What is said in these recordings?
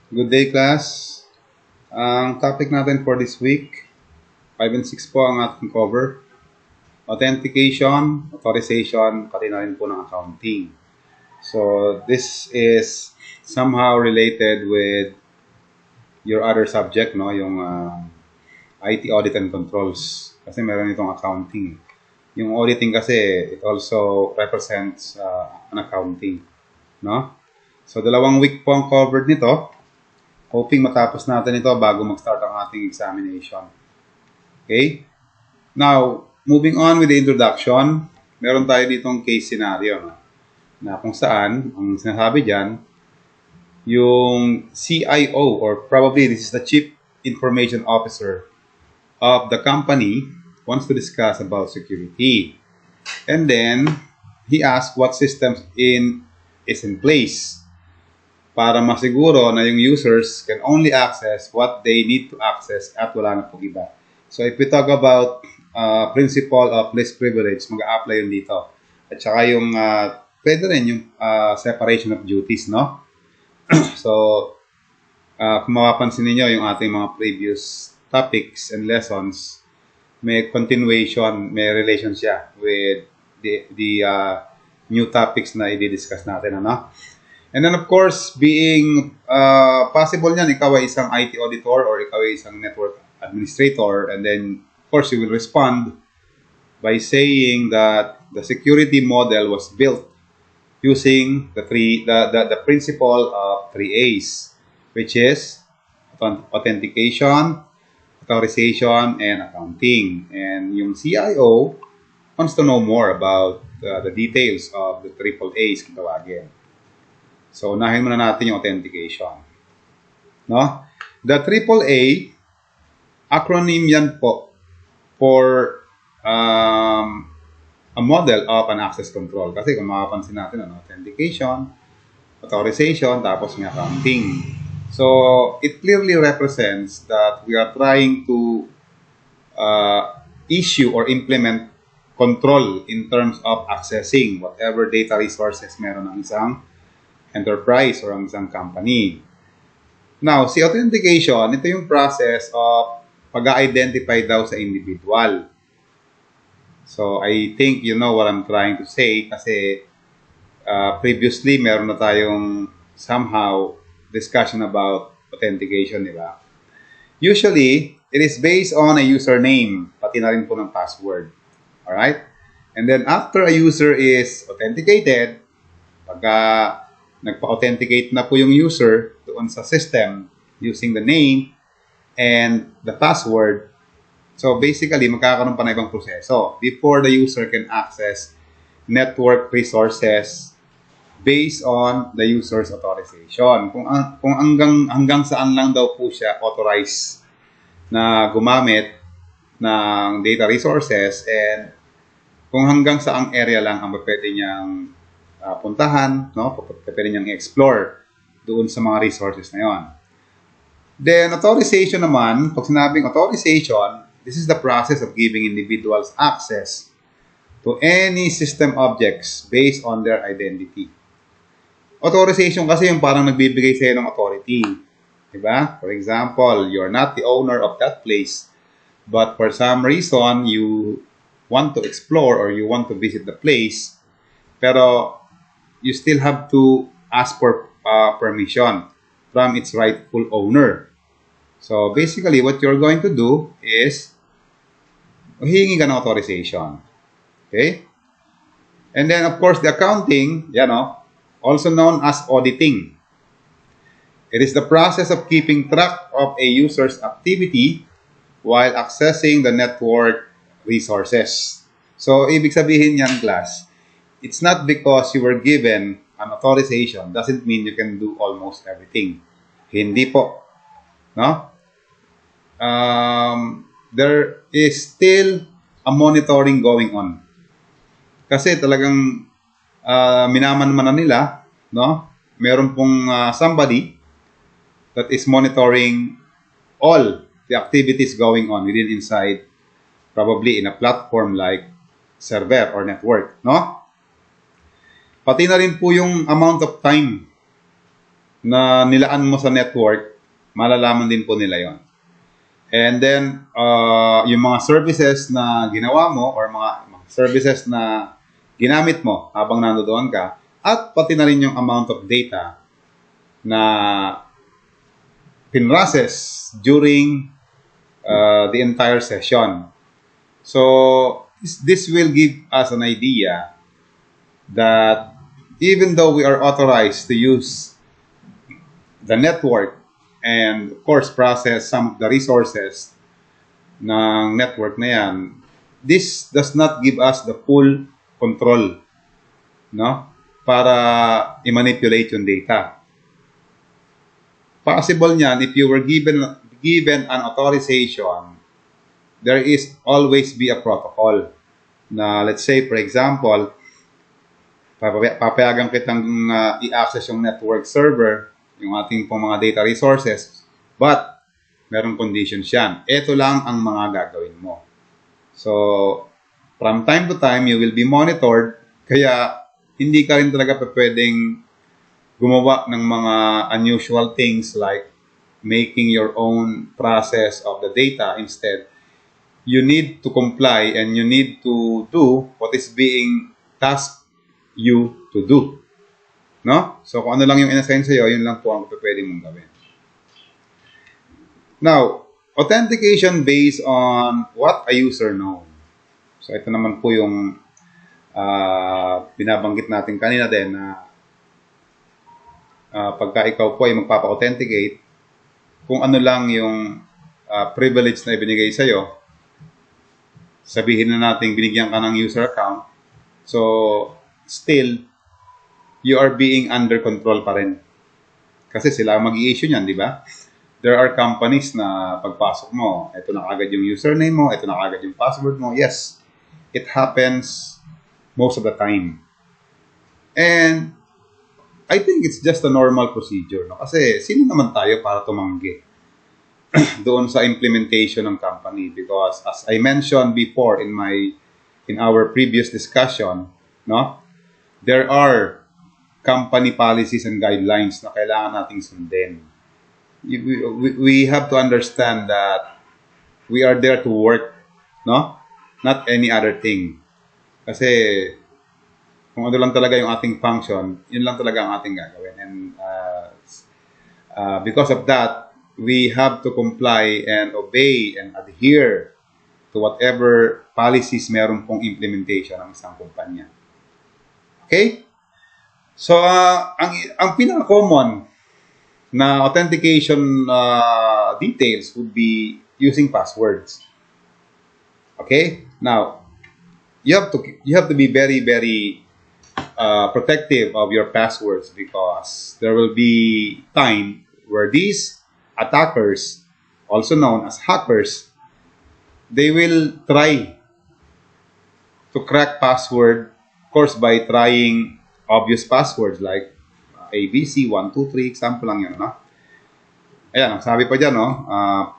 Good day, class. Ang topic natin for this week, 5 and 6 po ang ating cover. Authentication, authorization, pati na rin po ng accounting. So, this is somehow related with your other subject, no? Yung IT audit and controls. Kasi meron itong accounting. Yung auditing kasi, it also represents an accounting, no? So, 2 week po ang covered nito. Hoping matapos natin ito bago mag-start ang ating examination. Okay? Now, moving on with the introduction, meron tayo ditong case scenario, no? Na kung saan, ang sinasabi dyan, yung CIO, or probably this is the Chief Information Officer of the company, wants to discuss about security. And then, he asks what systems is in place para masiguro na yung users can only access what they need to access at wala na pong iba. So if we talk about principle of least privilege, mag-a-apply yun dito. At saka yung, pwede rin yung separation of duties, no? So, kung mapapansin niyo yung ating mga previous topics and lessons, may continuation, may relation siya with the new topics na i-discuss natin, ano? And then of course, being possible niyan, ikaw ay isang IT auditor or ikaw ay isang network administrator, and then of course you will respond by saying that the security model was built using the principle of 3 A's, which is authentication, authorization, and accounting. And yung CIO wants to know more about the details of the triple A's kung tawagin. So, unahin muna natin yung authentication. No? The AAA, acronym yan po for a model of an access control. Kasi kung makapansin natin, authentication, authorization, tapos may accounting. So, it clearly represents that we are trying to issue or implement control in terms of accessing whatever data resources meron ng isang enterprise or ang isang company. Now, si authentication, ito yung process of pag-identify daw sa individual. So, I think you know what I'm trying to say kasi previously meron na tayong somehow discussion about authentication, di ba? Usually, it is based on a username, pati na rin po ng password. Alright? And then after a user is authenticated, pagka nagpa-authenticate na po yung user doon sa system using the name and the password. So basically, magkakaroon pa na ibang proseso before the user can access network resources based on the user's authorization. Kung hanggang saan lang daw po siya authorized na gumamit ng data resources, and kung hanggang saang area lang ang pwede niyang puntahan, no? Pwede niyang i-explore doon sa mga resources na yon. Then, authorization naman, pag sinabing authorization, this is the process of giving individuals access to any system objects based on their identity. Authorization kasi yung parang nagbibigay sa'yo ng authority. Diba? For example, you're not the owner of that place, but for some reason, you want to explore or you want to visit the place, pero you still have to ask for permission from its rightful owner. So basically, what you're going to do is hihingi ka ng authorization. Okay? And then, of course, the accounting, also known as auditing. It is the process of keeping track of a user's activity while accessing the network resources. So, ibig sabihin yan, class, it's not because you were given an authorization doesn't mean you can do almost everything. Hindi po. No? There is still a monitoring going on. Kasi talagang minaman-manan nila, no? Meron pong somebody that is monitoring all the activities going on within inside, probably in a platform like server or network, no? Pati na rin po yung amount of time na nilaan mo sa network, malalaman din po nila yon. And then, yung mga services na ginawa mo or mga services na ginamit mo habang nandoon ka, at pati na rin yung amount of data na pinrocess during the entire session. So, this will give us an idea that even though we are authorized to use the network and of course process some of the resources ng network na yan, this does not give us the full control, no? Para i-manipulate yung data. Possible niyan, if you were given an authorization, there is always be a protocol na, let's say, for example, papayagan kitang i-access yung network server, yung ating pong mga data resources, but merong conditions yan. Ito lang ang mga gagawin mo. So, from time to time, you will be monitored, kaya hindi ka rin talaga pwedeng gumawa ng mga unusual things like making your own process of the data. Instead, you need to comply and you need to do what is being tasked you to do. No? So, kung ano lang yung in-assign sa'yo, yun lang po ang pwede mong gawin. Now, authentication based on what a user knows. So, ito naman po yung binabanggit natin kanina din na pagka ikaw po ay magpapa-authenticate, kung ano lang yung privilege na ibinigay sa'yo, sabihin na natin binigyan ka ng user account, so still, you are being under control pa rin. Kasi sila mag-i-issue niyan, di ba? There are companies na pagpasok mo, ito na agad yung username mo, ito na agad yung password mo. Yes, it happens most of the time. And I think it's just a normal procedure. No? Kasi sino naman tayo para tumanggi doon sa implementation ng company? Because as I mentioned before in our previous discussion, no, there are company policies and guidelines na kailangan nating sundin. We have to understand that we are there to work, no? Not any other thing. Kasi kung ano lang talaga yung ating function, yun lang talaga ang ating gagawin. And because of that, we have to comply and obey and adhere to whatever policies meron pong implementation ng isang kumpanya. Okay? So, ang pinaka-common na authentication details would be using passwords. Okay? Now, you have to be very, very protective of your passwords because there will be time where these attackers, also known as hackers, they will try to crack password, of course, by trying obvious passwords like ABC, 1, 2, 3, example lang yun, no? Ayan, ang sabi pa dyan, no?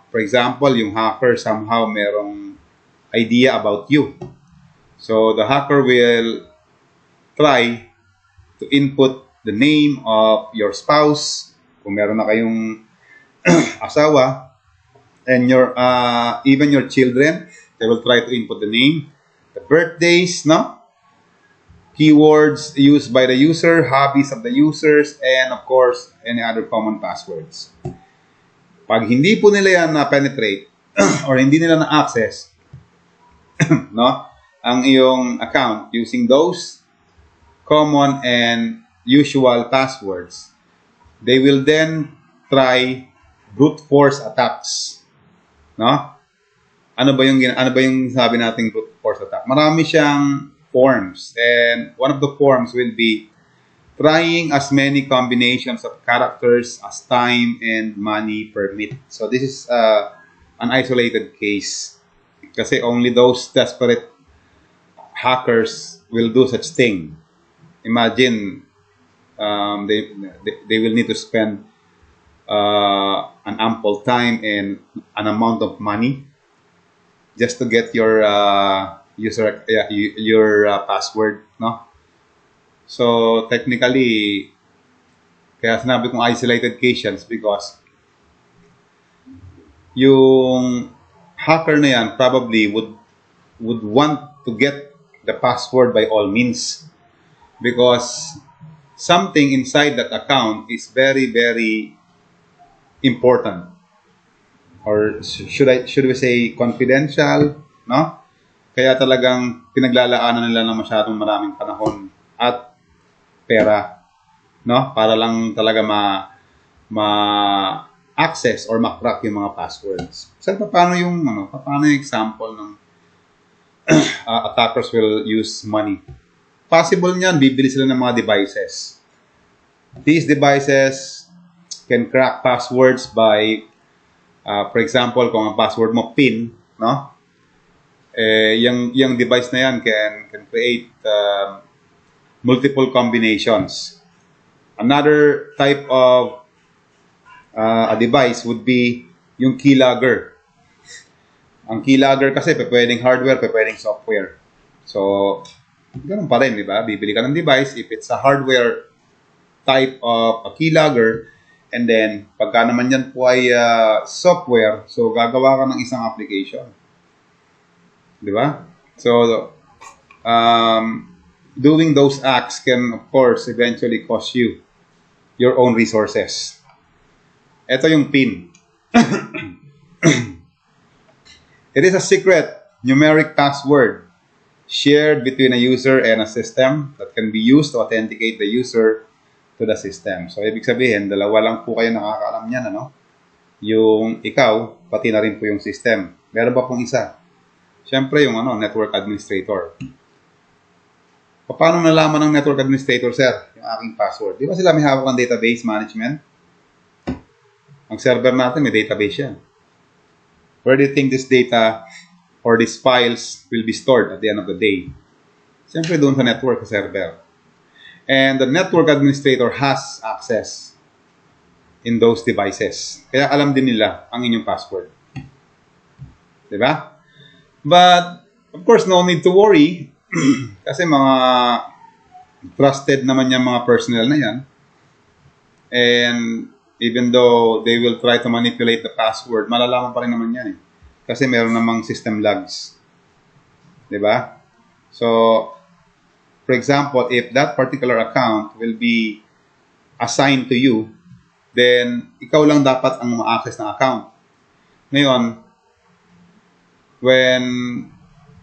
For example, yung hacker somehow merong idea about you. So, the hacker will try to input the name of your spouse, kung meron na kayong asawa, and even your children, they will try to input the name, the birthdays, no? Keywords used by the user, hobbies of the users, and of course, any other common passwords. Pag hindi po nila yan na-penetrate or hindi nila na-access, no, ang iyong account using those common and usual passwords, they will then try brute force attacks. No? Ano ba yung sabi nating brute force attack? Marami siyang forms, and one of the forms will be trying as many combinations of characters as time and money permit. So this is an isolated case kasi only those desperate hackers will do such thing. Imagine they will need to spend an ample time and an amount of money just to get your password, no? So technically, Kaya sinabi kong isolated case yan is because yung hacker na yan probably would want to get the password by all means because something inside that account is very, very important. Or should we say confidential, no? Kaya talagang pinaglalaanan nila ng masyadong maraming panahon at pera, no? Para lang talaga ma-access or ma-crack yung mga passwords. So, paano yung example ng attackers will use money? Possible niyan, bibili sila ng mga devices. These devices can crack passwords by, for example, kung ang password mo PIN, no? Yung device na yan can create multiple combinations. Another type of a device would be yung keylogger. Ang keylogger kasi pwedeng hardware, pwedeng software. So, ganun pa rin, di ba? Bibili ka ng device, if it's a hardware type of a keylogger, and then, pagka naman yan po ay software, so gagawa ka ng isang application. Di ba? So, doing those acts can, of course, eventually cost you your own resources. Ito yung PIN. It is a secret numeric password shared between a user and a system that can be used to authenticate the user to the system. So, ibig sabihin, dalawa lang po kayo nakakaalam niyan, ano? Yung ikaw, pati na rin po yung system. Meron ba pong isa? Siyempre, yung network administrator. Paano nalaman ng network administrator, sir, yung aking password? Di ba sila may hawak ng database management? Ang server natin, may database yan. Where do you think this data or these files will be stored at the end of the day? Siyempre, doon sa network sa server. And the network administrator has access in those devices. Kaya alam din nila ang inyong password. Diba? But, of course, no need to worry. Kasi mga trusted naman yung mga personnel na yan. And even though they will try to manipulate the password, malalaman pa rin naman yan eh. Kasi meron namang system logs. Diba? So, for example, if that particular account will be assigned to you, then ikaw lang dapat ang ma-access ng account. Ngayon, when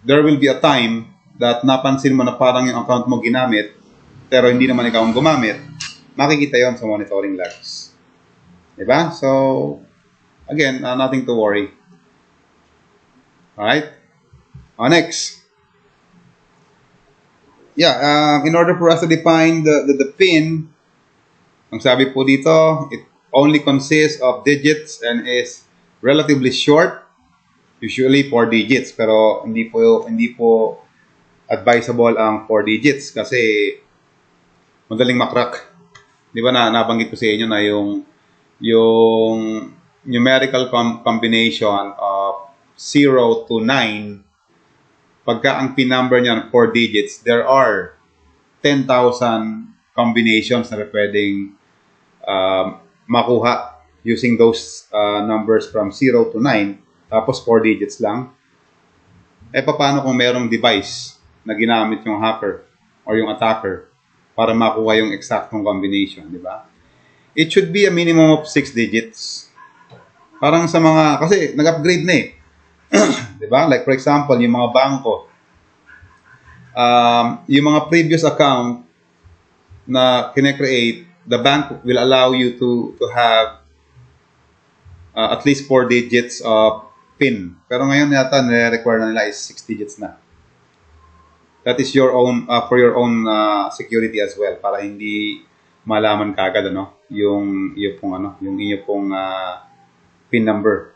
there will be a time that napansin mo na parang yung account mo ginamit, pero hindi naman ikaw ang gumamit, makikita yon sa monitoring logs. Diba? So, again, nothing to worry. Alright? Next. Yeah, in order for us to define the PIN, ang sabi po dito, it only consists of digits and is relatively short, usually 4 digits, pero hindi po advisable ang 4 digits kasi madaling makrak. Di ba nabanggit ko sa inyo na yung numerical combination of 0 to 9, pagka ang PIN number niyan 4 digits, there are 10,000 combinations na pwedeng makuha using those numbers from 0 to 9, tapos 4 digits lang. Paano kung merong device na ginamit yung hacker or yung attacker para makuha yung exactong combination, di ba? It should be a minimum of 6 digits. Parang sa mga, kasi nag-upgrade na eh. Di ba? Like for example, yung mga bangko, yung mga previous account na kine-create, the bank will allow you to have at least 4 digits of PIN. Pero ngayon yata, nire-require na nila is 6 digits na. That is your own, for your own security as well, para hindi malaman kagad yung inyo pong PIN number.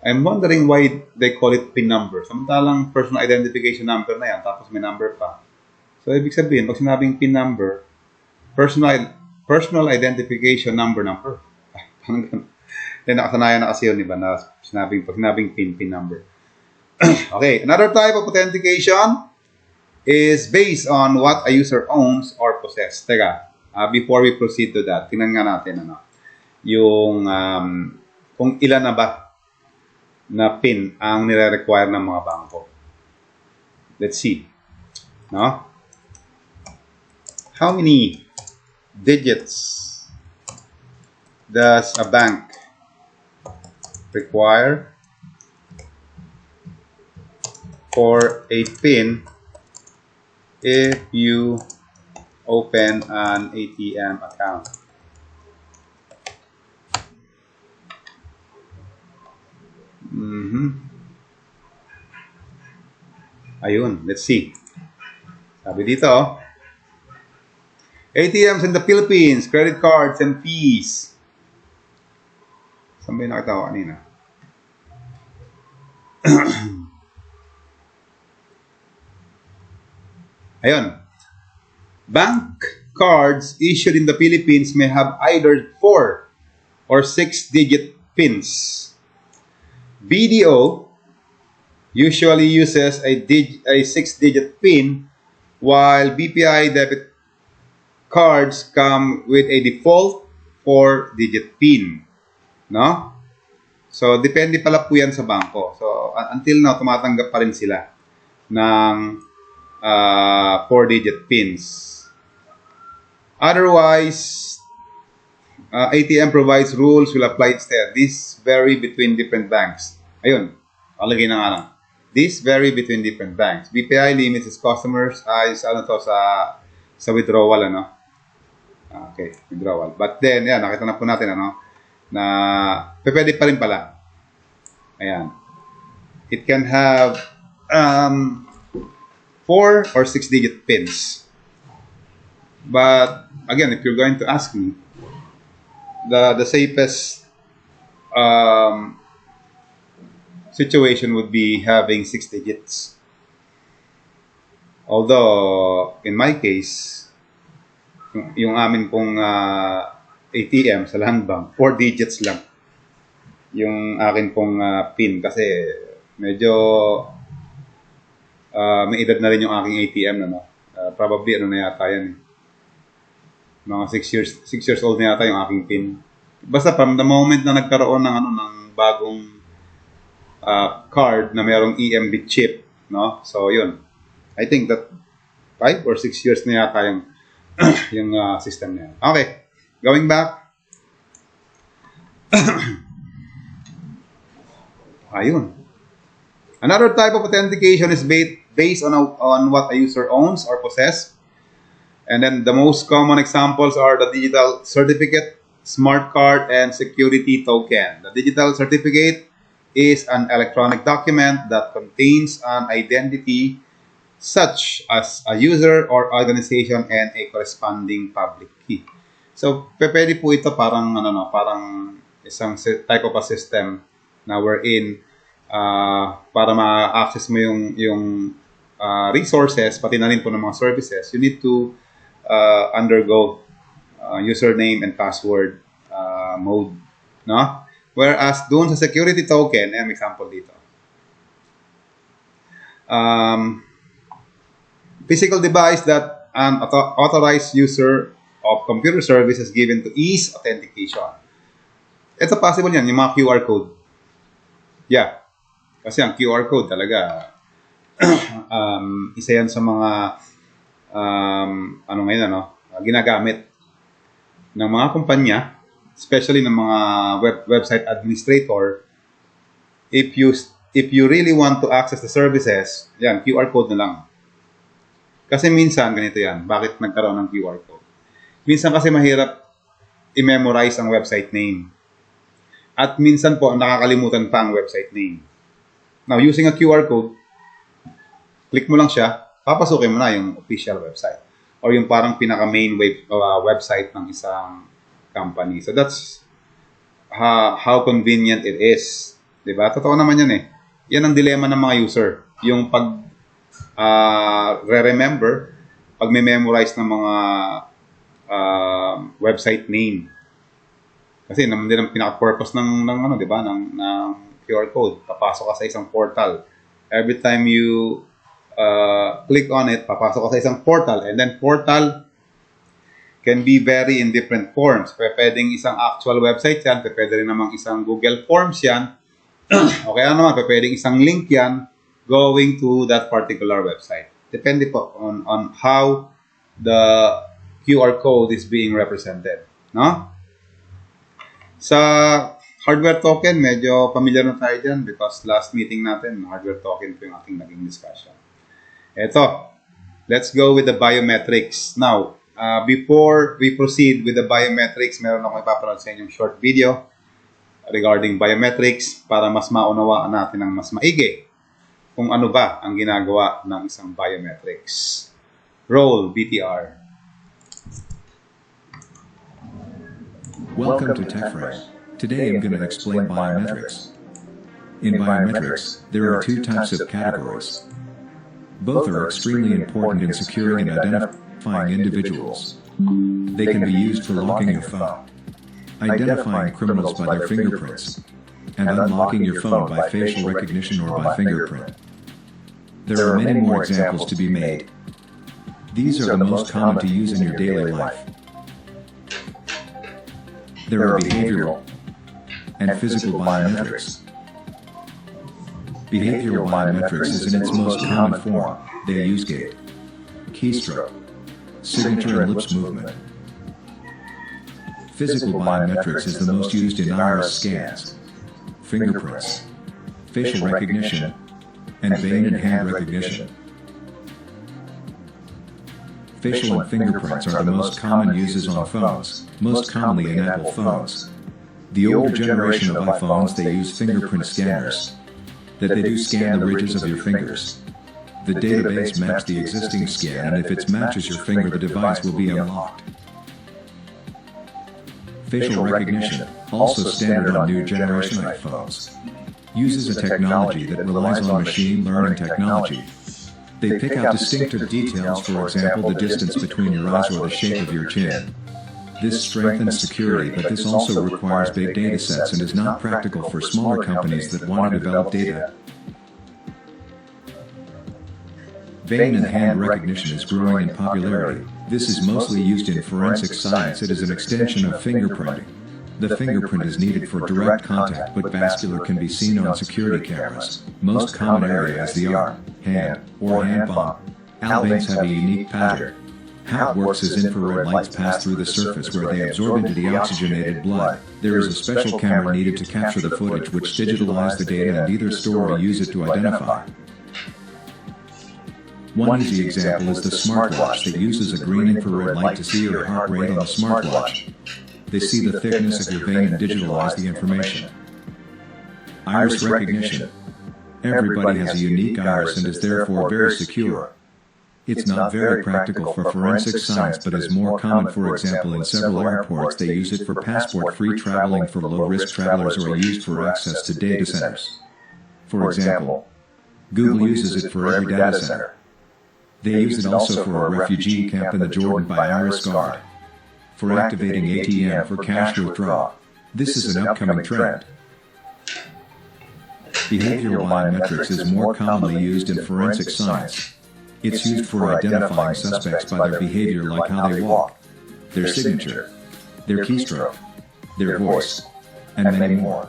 I'm wondering why they call it PIN number. Samantalang personal identification number na yan, tapos may number pa. So, ibig sabihin, pag sinabing PIN number, personal identification number. Parang ganun. Then, nakasanayan na kasi yun, diba, na pag sinabing PIN number. Okay, another type of authentication is based on what a user owns or possesses. Teka, before we proceed to that, tingnan nga natin yung kung ilan na ba na PIN ang nire-require ng mga bangko. Let's see. No? How many digits does a bank require for a PIN if you open an ATM account? Ayun, let's see. Sabi dito, ATMs in the Philippines, credit cards and fees. Saan ba yung nakita ko kanina? Ayun. Bank cards issued in the Philippines may have either 4 or 6-digit PINs. BDO usually uses a 6-digit PIN, while BPI debit cards come with a default 4-digit PIN. No? So, depende pala po yan sa bangko. So, until now, tumatanggap pa rin sila ng 4-digit PINs. Otherwise, ATM provides rules will apply instead. These vary between different banks. Ayun, alagay na nga lang. These vary between different banks. BPI limits its customers ay sa withdrawal, Okay, withdrawal. But then, yan, nakita na po natin, na pwede pa rin pala. Ayan. It can have 4 or 6-digit PINs. But, again, if you're going to ask me, the safest situation would be having 6 digits. Although, in my case, yung amin pong ATM sa Land Bank, 4 digits lang yung akin pong PIN kasi medyo may edad na rin yung aking ATM probably na yata yan. Mga 6 years old na yata yung aking PIN. Basta from the moment na nagkaroon ng ng bagong card na mayroong EMB chip, So yun. I think that 5 or 6 years na yata yung system na yan. Okay. Going back. Ayun. Another type of authentication is based on what a user owns or possess. And then the most common examples are the digital certificate, smart card, and security token. The digital certificate is an electronic document that contains an identity such as a user or organization and a corresponding public key. So, pwede po ito parang parang isang type of a system na wherein para ma-access mo yung resources, pati na rin po ng mga services, you need to undergo username and password mode, Whereas doon sa security token, may example dito. Physical device that an authorized user of computer service is given to ease authentication. Ito possible yan, yung mga QR code. Yeah. Kasi ang QR code talaga, isa yan sa mga ginagamit ng mga kumpanya, especially ng mga website administrator. If you really want to access the services, yan, QR code na lang. Kasi minsan ganito yan, bakit nagkaroon ng QR code? Minsan kasi mahirap i-memorize ang website name. At minsan po nakakalimutan pa ang website name. Now, using a QR code, click mo lang siya, papasukin mo na yung official website or yung parang pinaka-main website ng isang company. So that's how convenient it is. Diba? Totoo naman yan eh. Yan ang dilemma ng mga user. Yung pag re-remember, pag may memorize ng mga website name. Kasi naman din ang pinaka-purpose ng diba? ng QR code. Papasok ka sa isang portal. Every time you click on it, papasok ka sa isang portal. And then portal can be very in different forms. Pwedeng isang actual website yan, pwede rin namang isang Google Forms yan, o kaya naman, pwedeng isang link yan going to that particular website. Depende po on how the QR code is being represented. No? Sa hardware token, medyo familiar na tayo dyan because last meeting natin, hardware token po yung ating naging discussion. Eto, let's go with the biometrics. Now, before we proceed with the biometrics, meron akong ipapanood sa inyong short video regarding biometrics para mas maunawaan natin ng mas maigi kung ano ba ang ginagawa ng isang biometrics. Roll BTR. Welcome to TechFrame. Today I'm going to explain biometrics. In biometrics, there are two types of categories. Both are extremely important in securing and identifying individuals. They can be used for locking your phone, identifying criminals by their fingerprints, and unlocking your phone by facial recognition or by fingerprint. There are many more examples to be made. These are the most common to use in your daily life. There are behavioral and physical biometrics. Behavioral biometrics is in its most common form. They use gait, keystroke, signature and lips movement. Physical biometrics is the most used in iris scans, fingerprints, facial recognition, and vein and hand recognition. Facial and fingerprints are the most common uses on phones, most commonly in Apple phones. The older generation of iPhones, they use fingerprint scanners, that they do scan the ridges of your fingers. The database maps the existing scan, and if it matches your finger, the device will be unlocked. Facial recognition, also standard on new generation iPhones, uses a technology that relies on machine learning technology. They pick out distinctive details, for example, the distance between your eyes or the shape of your chin. This strengthens security, but this also requires big data sets and is not practical for smaller companies that want to develop data. Vein and hand recognition is growing in popularity. This is mostly used in forensic science. It is an extension of fingerprinting. The fingerprint is needed for direct contact, but vascular can be seen on security cameras. Most common area is the arm, hand, or hand palm. All veins have a unique pattern. How it works is infrared lights pass through the surface where they absorb into the oxygenated blood. There is a special camera needed to capture the footage, which digitalize the data and either store or use it to identify. One easy example is the smartwatch that uses a green infrared light to see your heart rate on the smartwatch. They see the thickness of your vein and digitalize the information. Iris recognition. Everybody has a unique iris and is therefore very secure. It's not very practical for forensic science, but is more common. For example, in several airports they use it for passport-free traveling for low-risk travelers or used for access to data centers. For example, Google uses it for every data center. They use it also for a refugee camp in the Jordan by Iris Guard, for activating ATM for cash withdrawal. This is an upcoming trend. Behavioral biometrics is more commonly used in forensic science. It's used for identifying suspects by their behavior, like how they walk, their signature, their keystroke, their voice, and many more.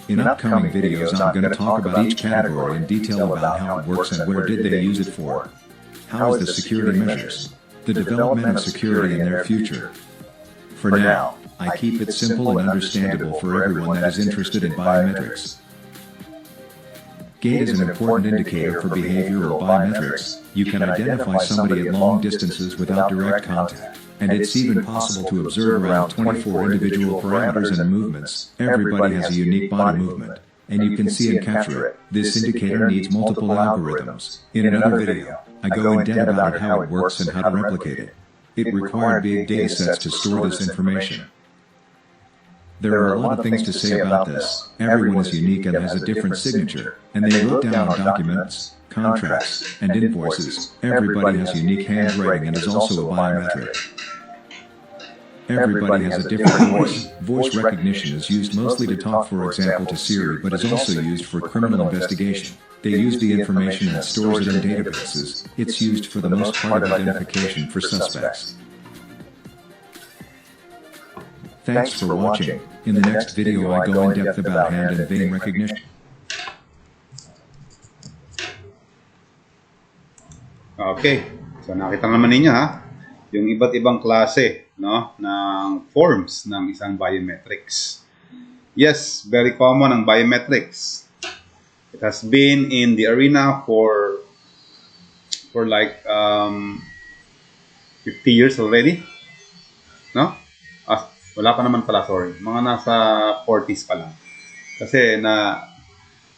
In upcoming videos I'm going to talk about each category in detail, about how it works and where did they use it for. How is the security measures, the development of security in their future. For now, I keep it simple and understandable for everyone that is interested in biometrics. Gait is an important indicator for behavioral biometrics. You can identify somebody at long distances without direct contact, and it's even possible to observe around 24 individual parameters and movements. Everybody has a unique body movement, and you can see and capture it. This indicator needs multiple algorithms. In another video, I go in depth about how it works and how to replicate it. It required big data sets to store this information. There are a lot of things to say about this. Everyone is unique and has a different signature, and they wrote down on documents, contracts, and invoices. Everybody has unique handwriting and is also a biometric. Everybody has a different voice. Voice recognition is used mostly to talk, for example, to Siri, but is also used for criminal investigation. They use the information and stores it in databases. It's used for the most part of identification for suspects. Thanks for watching. In the next video I go in depth about hand and vein recognition. Okay. So nakita naman ninyo yung iba't ibang klase, no, ng forms ng isang biometrics. Yes, very common ang biometrics. It has been in the arena for like 50 years already. No? Wala pa naman pala, sorry. Mga nasa 40s pa lang. Kasi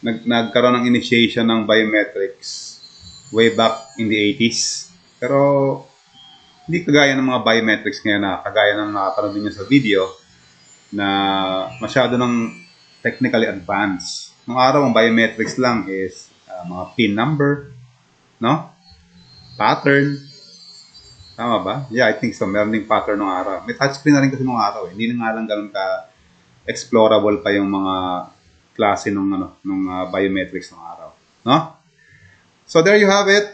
nagkaroon ng initiation ng biometrics way back in the 80s. Pero hindi kagaya ng mga biometrics ngayon na kagaya ng nakapanood niyo sa video na masyado ng technically advanced. Nung araw, ang biometrics lang is mga PIN number, no? Pattern. Tama ba? Yeah, I think so. Meron ding pattern nung araw. May touchscreen na rin kasi nung araw. Hindi na nga lang ganun ka-explorable pa yung mga klase nung biometrics nung araw. No? So there you have it.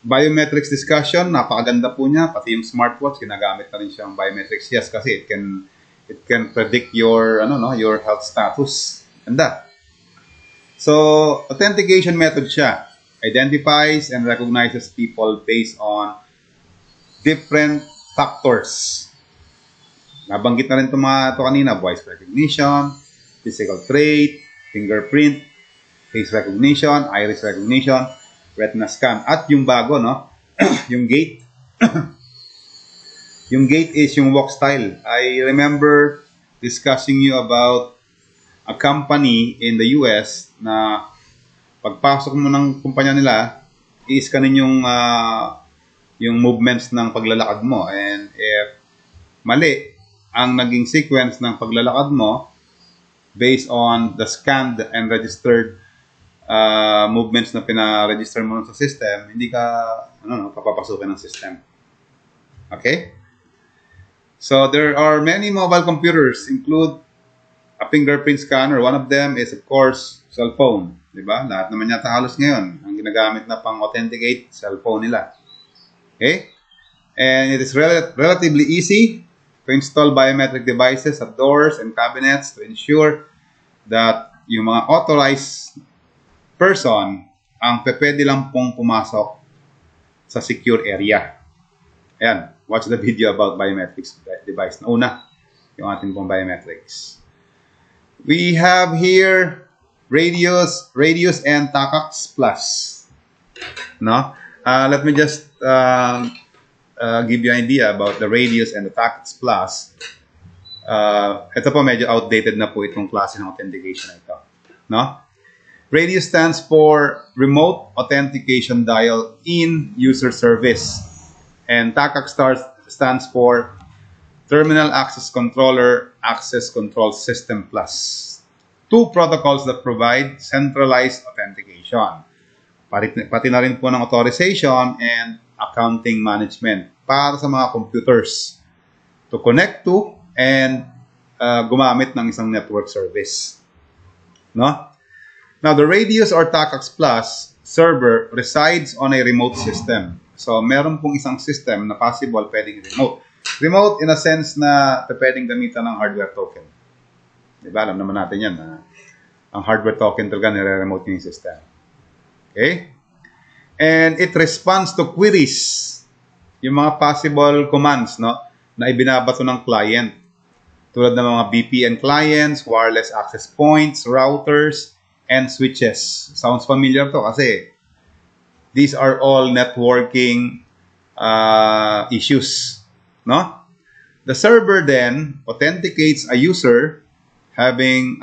Biometrics discussion. Napakaganda po niya. Pati yung smartwatch, ginagamit na rin siyang biometrics. Yes, kasi it can predict your your health status. Ganda. So, authentication method siya. Identifies and recognizes people based on different factors. Nabanggit na rin ito kanina, voice recognition, physical trait, fingerprint, face recognition, iris recognition, retina scan, at yung bago, no? Yung gait. Yung gait is yung walk style. I remember discussing you about a company in the US na pagpasok mo ng kumpanya nila, i-scanin yung movements ng paglalakad mo. And if mali ang naging sequence ng paglalakad mo based on the scanned and registered movements na pina-register mo sa system, hindi ka papapasukin ng system. Okay? So there are many mobile computers, include a fingerprint scanner. One of them is, of course, cell phone. Diba? Lahat naman yata halos ngayon. Ang ginagamit na pang-authenticate, cellphone nila. Okay? And it is relatively easy to install biometric devices at doors and cabinets to ensure that yung mga authorized person ang pwede lang pong pumasok sa secure area. Ayan. Watch the video about biometrics device. Nauna, yung ating pong biometrics. We have here Radius and Takacs Plus. No? Let me just give you an idea about the Radius and the Takacs Plus. Ito po medyo outdated na po itong klase ng authentication na ito. No? Radius stands for Remote Authentication Dial in User Service. And Takacs stands for Terminal Access Controller Access Control System Plus. Two protocols that provide centralized authentication. Pati na rin po ng authorization and accounting management para sa mga computers to connect to and gumamit ng isang network service. No? Now, the Radius or Takacs Plus server resides on a remote system. So, meron pong isang system na possible pwedeng remote. Remote in a sense na pwedeng gamitan ng hardware token. Diba? Alam naman natin yan na ang hardware token talaga nire-remote yung system. Okay? And it responds to queries. Yung mga possible commands, no, na ibinabato ng client. Tulad ng mga VPN clients, wireless access points, routers, and switches. Sounds familiar to kasi these are all networking issues. No? The server then authenticates a user having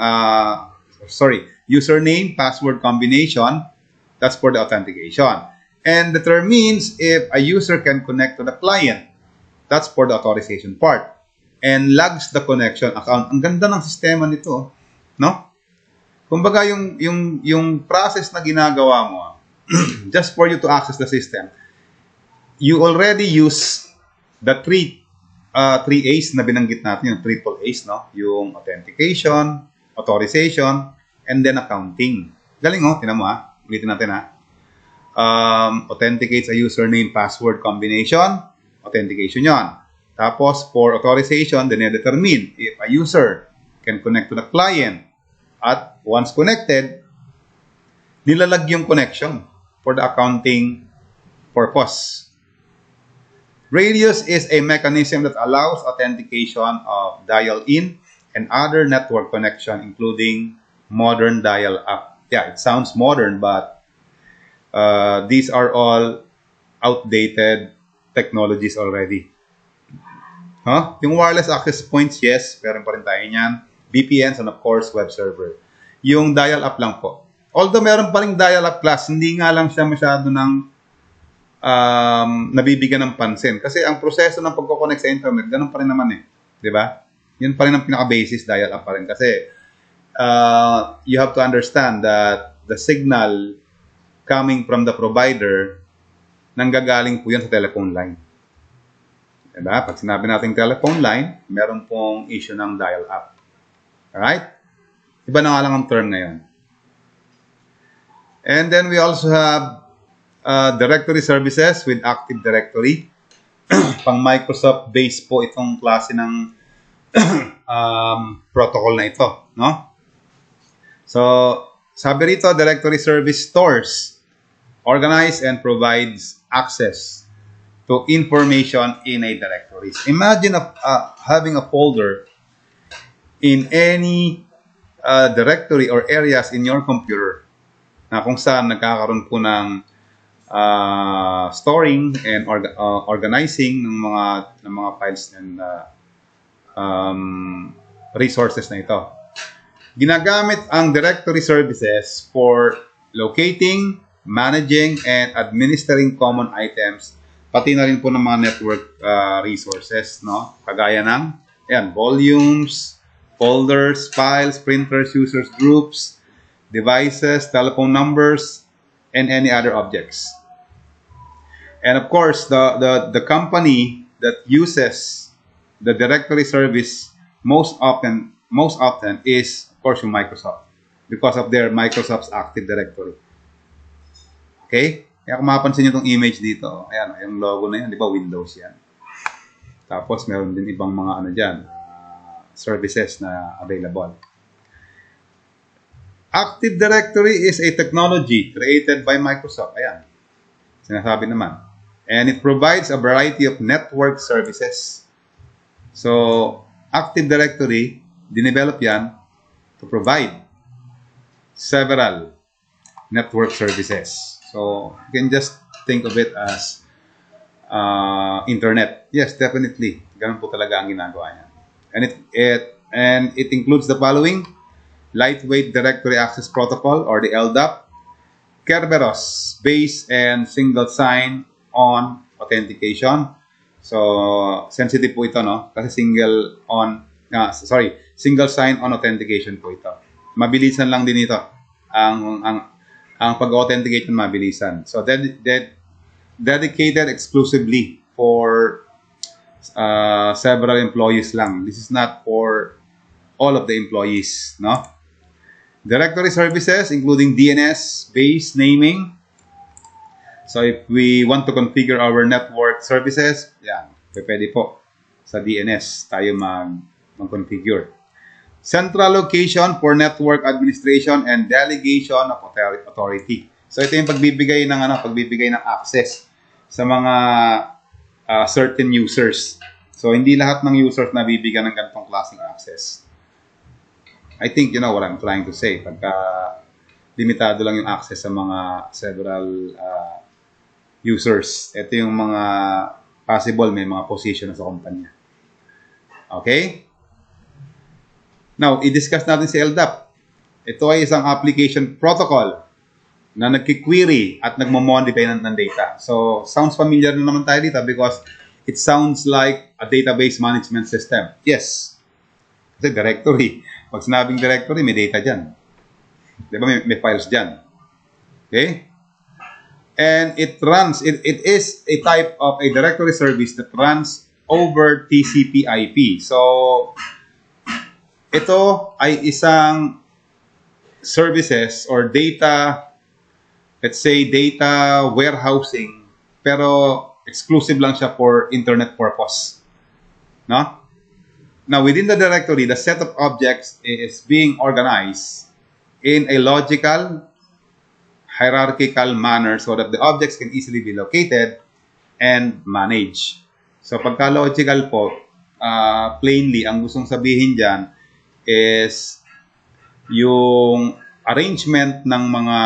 username, password combination. That's for the authentication. And determines if a user can connect to the client. That's for the authorization part. And logs the connection account. Ang ganda ng sistema nito, no? Kumbaga yung process na ginagawa mo, just for you to access the system, you already use the three A's na binanggit natin, yung triple A's, no? Yung authentication, authorization, and then accounting. Galing, oh. Tinan mo, ha? Ulitin natin, ha? Authenticates a username, password combination. Authentication yon. Tapos, for authorization, determine if a user can connect to the client. At once connected, nilalag yung connection for the accounting purpose. Radius is a mechanism that allows authentication of dial-in and other network connection, including modern dial-up. Yeah, it sounds modern, but these are all outdated technologies already. Yung wireless access points, yes, meron pa rin tayo niyan. VPNs and of course, web server. Yung dial-up lang po. Although meron pa rin dial-up class, hindi nga lang siya masyado ng nabibigyan ng pansin. Kasi ang proseso ng pagkoconnect sa internet, ganun pa rin naman eh. Di ba? Yun pa rin ang pinaka-basis, dial-up pa rin. Kasi you have to understand that the signal coming from the provider, nanggagaling po yan sa telephone line. Diba? Pag sinabi natin telephone line, meron pong issue ng dial-up. Alright? Iba na nga lang ang term ngayon. And then we also have directory services with Active Directory. Pang Microsoft base po itong klase ng protocol na ito. No? So, sabi rito, directory service stores, organize and provides access to information in a directory. Imagine having a folder in any directory or areas in your computer na kung saan nagkakaroon po ng storing and organizing ng mga files and resources na ito. Ginagamit ang directory services for locating, managing, and administering common items, pati na rin po ng mga network resources, no? Kagaya ng volumes, folders, files, printers, users, groups, devices, telephone numbers, and any other objects. And of course, the company that uses the directory service most often is, of course, yung Microsoft, because of their Microsoft's Active Directory. Okay? Kaya kung mapapansin nyo itong image dito, ayan, yung logo na yan, di ba, Windows yan. Tapos, meron din ibang mga services na available. Active Directory is a technology created by Microsoft. Ayan. Sinasabi naman. And it provides a variety of network services. So, Active Directory, dinevelop yan to provide several network services. So, you can just think of it as internet. Yes, definitely. Ganun po talaga ang ginagawa niya. And it includes the following: Lightweight Directory Access Protocol, or the LDAP, Kerberos Base and Single Sign-On Authentication. So, sensitive po ito, no? Kasi single sign-on authentication po ito. Mabilisan lang din ito. Ang pag-authenticate ng mabilisan. So, dedicated exclusively for several employees lang. This is not for all of the employees, no? Directory services, including DNS, base naming. So, if we want to configure our network services, yan, pwede po sa DNS tayo mag-configure. Central location for network administration and delegation of authority. So, ito yung pagbibigay ng access sa mga certain users. So, hindi lahat ng users na bibigyan ng ganitong klaseng access. I think you know what I'm trying to say. Pagka limitado lang yung access sa mga several users. Ito yung mga possible, may mga position sa kumpanya. Okay? Now, i-discuss natin si LDAP. Ito ay isang application protocol na nagki-query at nagmo-modify ng data. So, sounds familiar na naman tayo dito because it sounds like a database management system. Yes. Kasi directory. Pag sinabing directory, may data dyan. Di ba? May files dyan. Okay? And it is a type of a directory service that runs over TCP/IP. So, ito ay isang services or data, let's say data warehousing, pero exclusive lang siya for internet purpose. No? Now, within the directory, the set of objects is being organized in a logical, hierarchical manner so that the objects can easily be located and managed. So, pagka logical po, plainly, ang gustong sabihin dyan is yung arrangement ng mga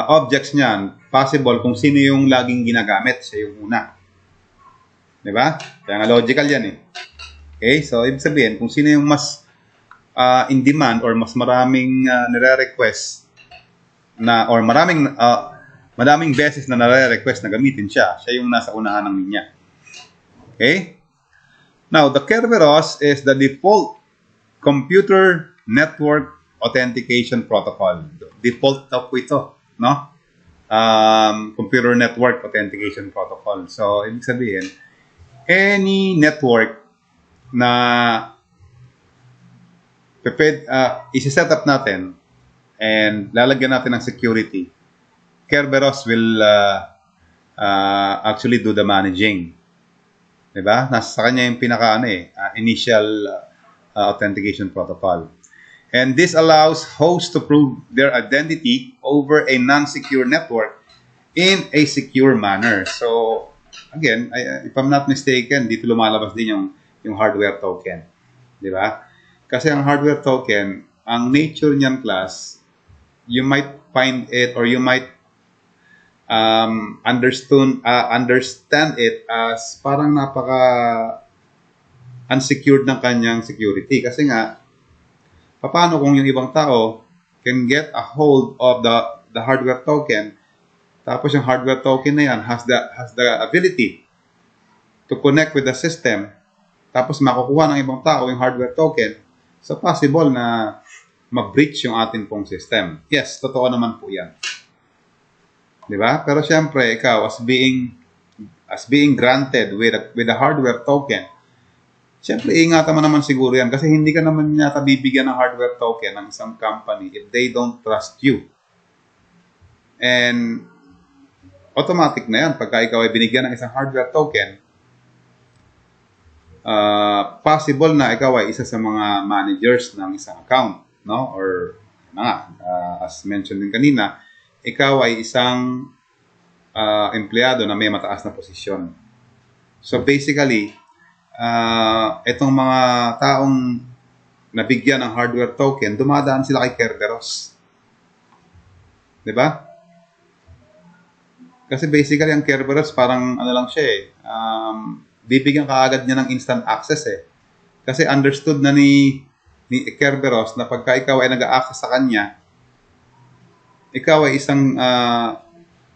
objects niyan, possible kung sino yung laging ginagamit, siya yung una. Diba? Kaya nga logical yan eh. Okay? So, ibig sabihin, kung sino yung mas in demand or mas maraming nire-request na, or maraming beses na nare-request na gamitin siya, siya yung nasa unahan ng linya. Okay? Now, the Kerberos is the default computer network authentication protocol. Default na po ito, no? Computer network authentication protocol. So, ibig sabihin, any network na isi-set up natin and lalagyan natin ng security, Kerberos will actually do the managing. Diba? Nasa kanya yung initial authentication protocol. And this allows hosts to prove their identity over a non-secure network in a secure manner. So, again, if I'm not mistaken, dito lumalabas din yung hardware token. Di ba? Kasi ang hardware token, ang nature niyan class, you might find it or you might understand it as parang napaka unsecured ng kanyang security. Kasi nga, paano kung yung ibang tao can get a hold of the hardware token, tapos yung hardware token na yan has the ability to connect with the system, tapos makukuha ng ibang tao yung hardware token, so possible na ma-breach yung atin pong system. Yes, totoo naman po yan. Diba? Pero syempre, ikaw, as being granted with a hardware token, syempre, ingatan mo naman siguro yan kasi hindi ka naman yata bibigyan ng hardware token ng isang company if they don't trust you. And automatic na yan. Pagka ikaw ay binigyan ng isang hardware token, possible na ikaw ay isa sa mga managers ng isang account, no? Or as mentioned din kanina, ikaw ay isang empleyado na may mataas na posisyon. So basically, itong mga taong nabigyan ng hardware token, dumadaan sila kay Kerberos. Diba? Kasi basically, ang Kerberos parang ano lang siya bibigyan ka agad niya ng instant access eh. Kasi understood na ni Kerberos na pagka ikaw ay nag-a-access sa kanya, ikaw ay isang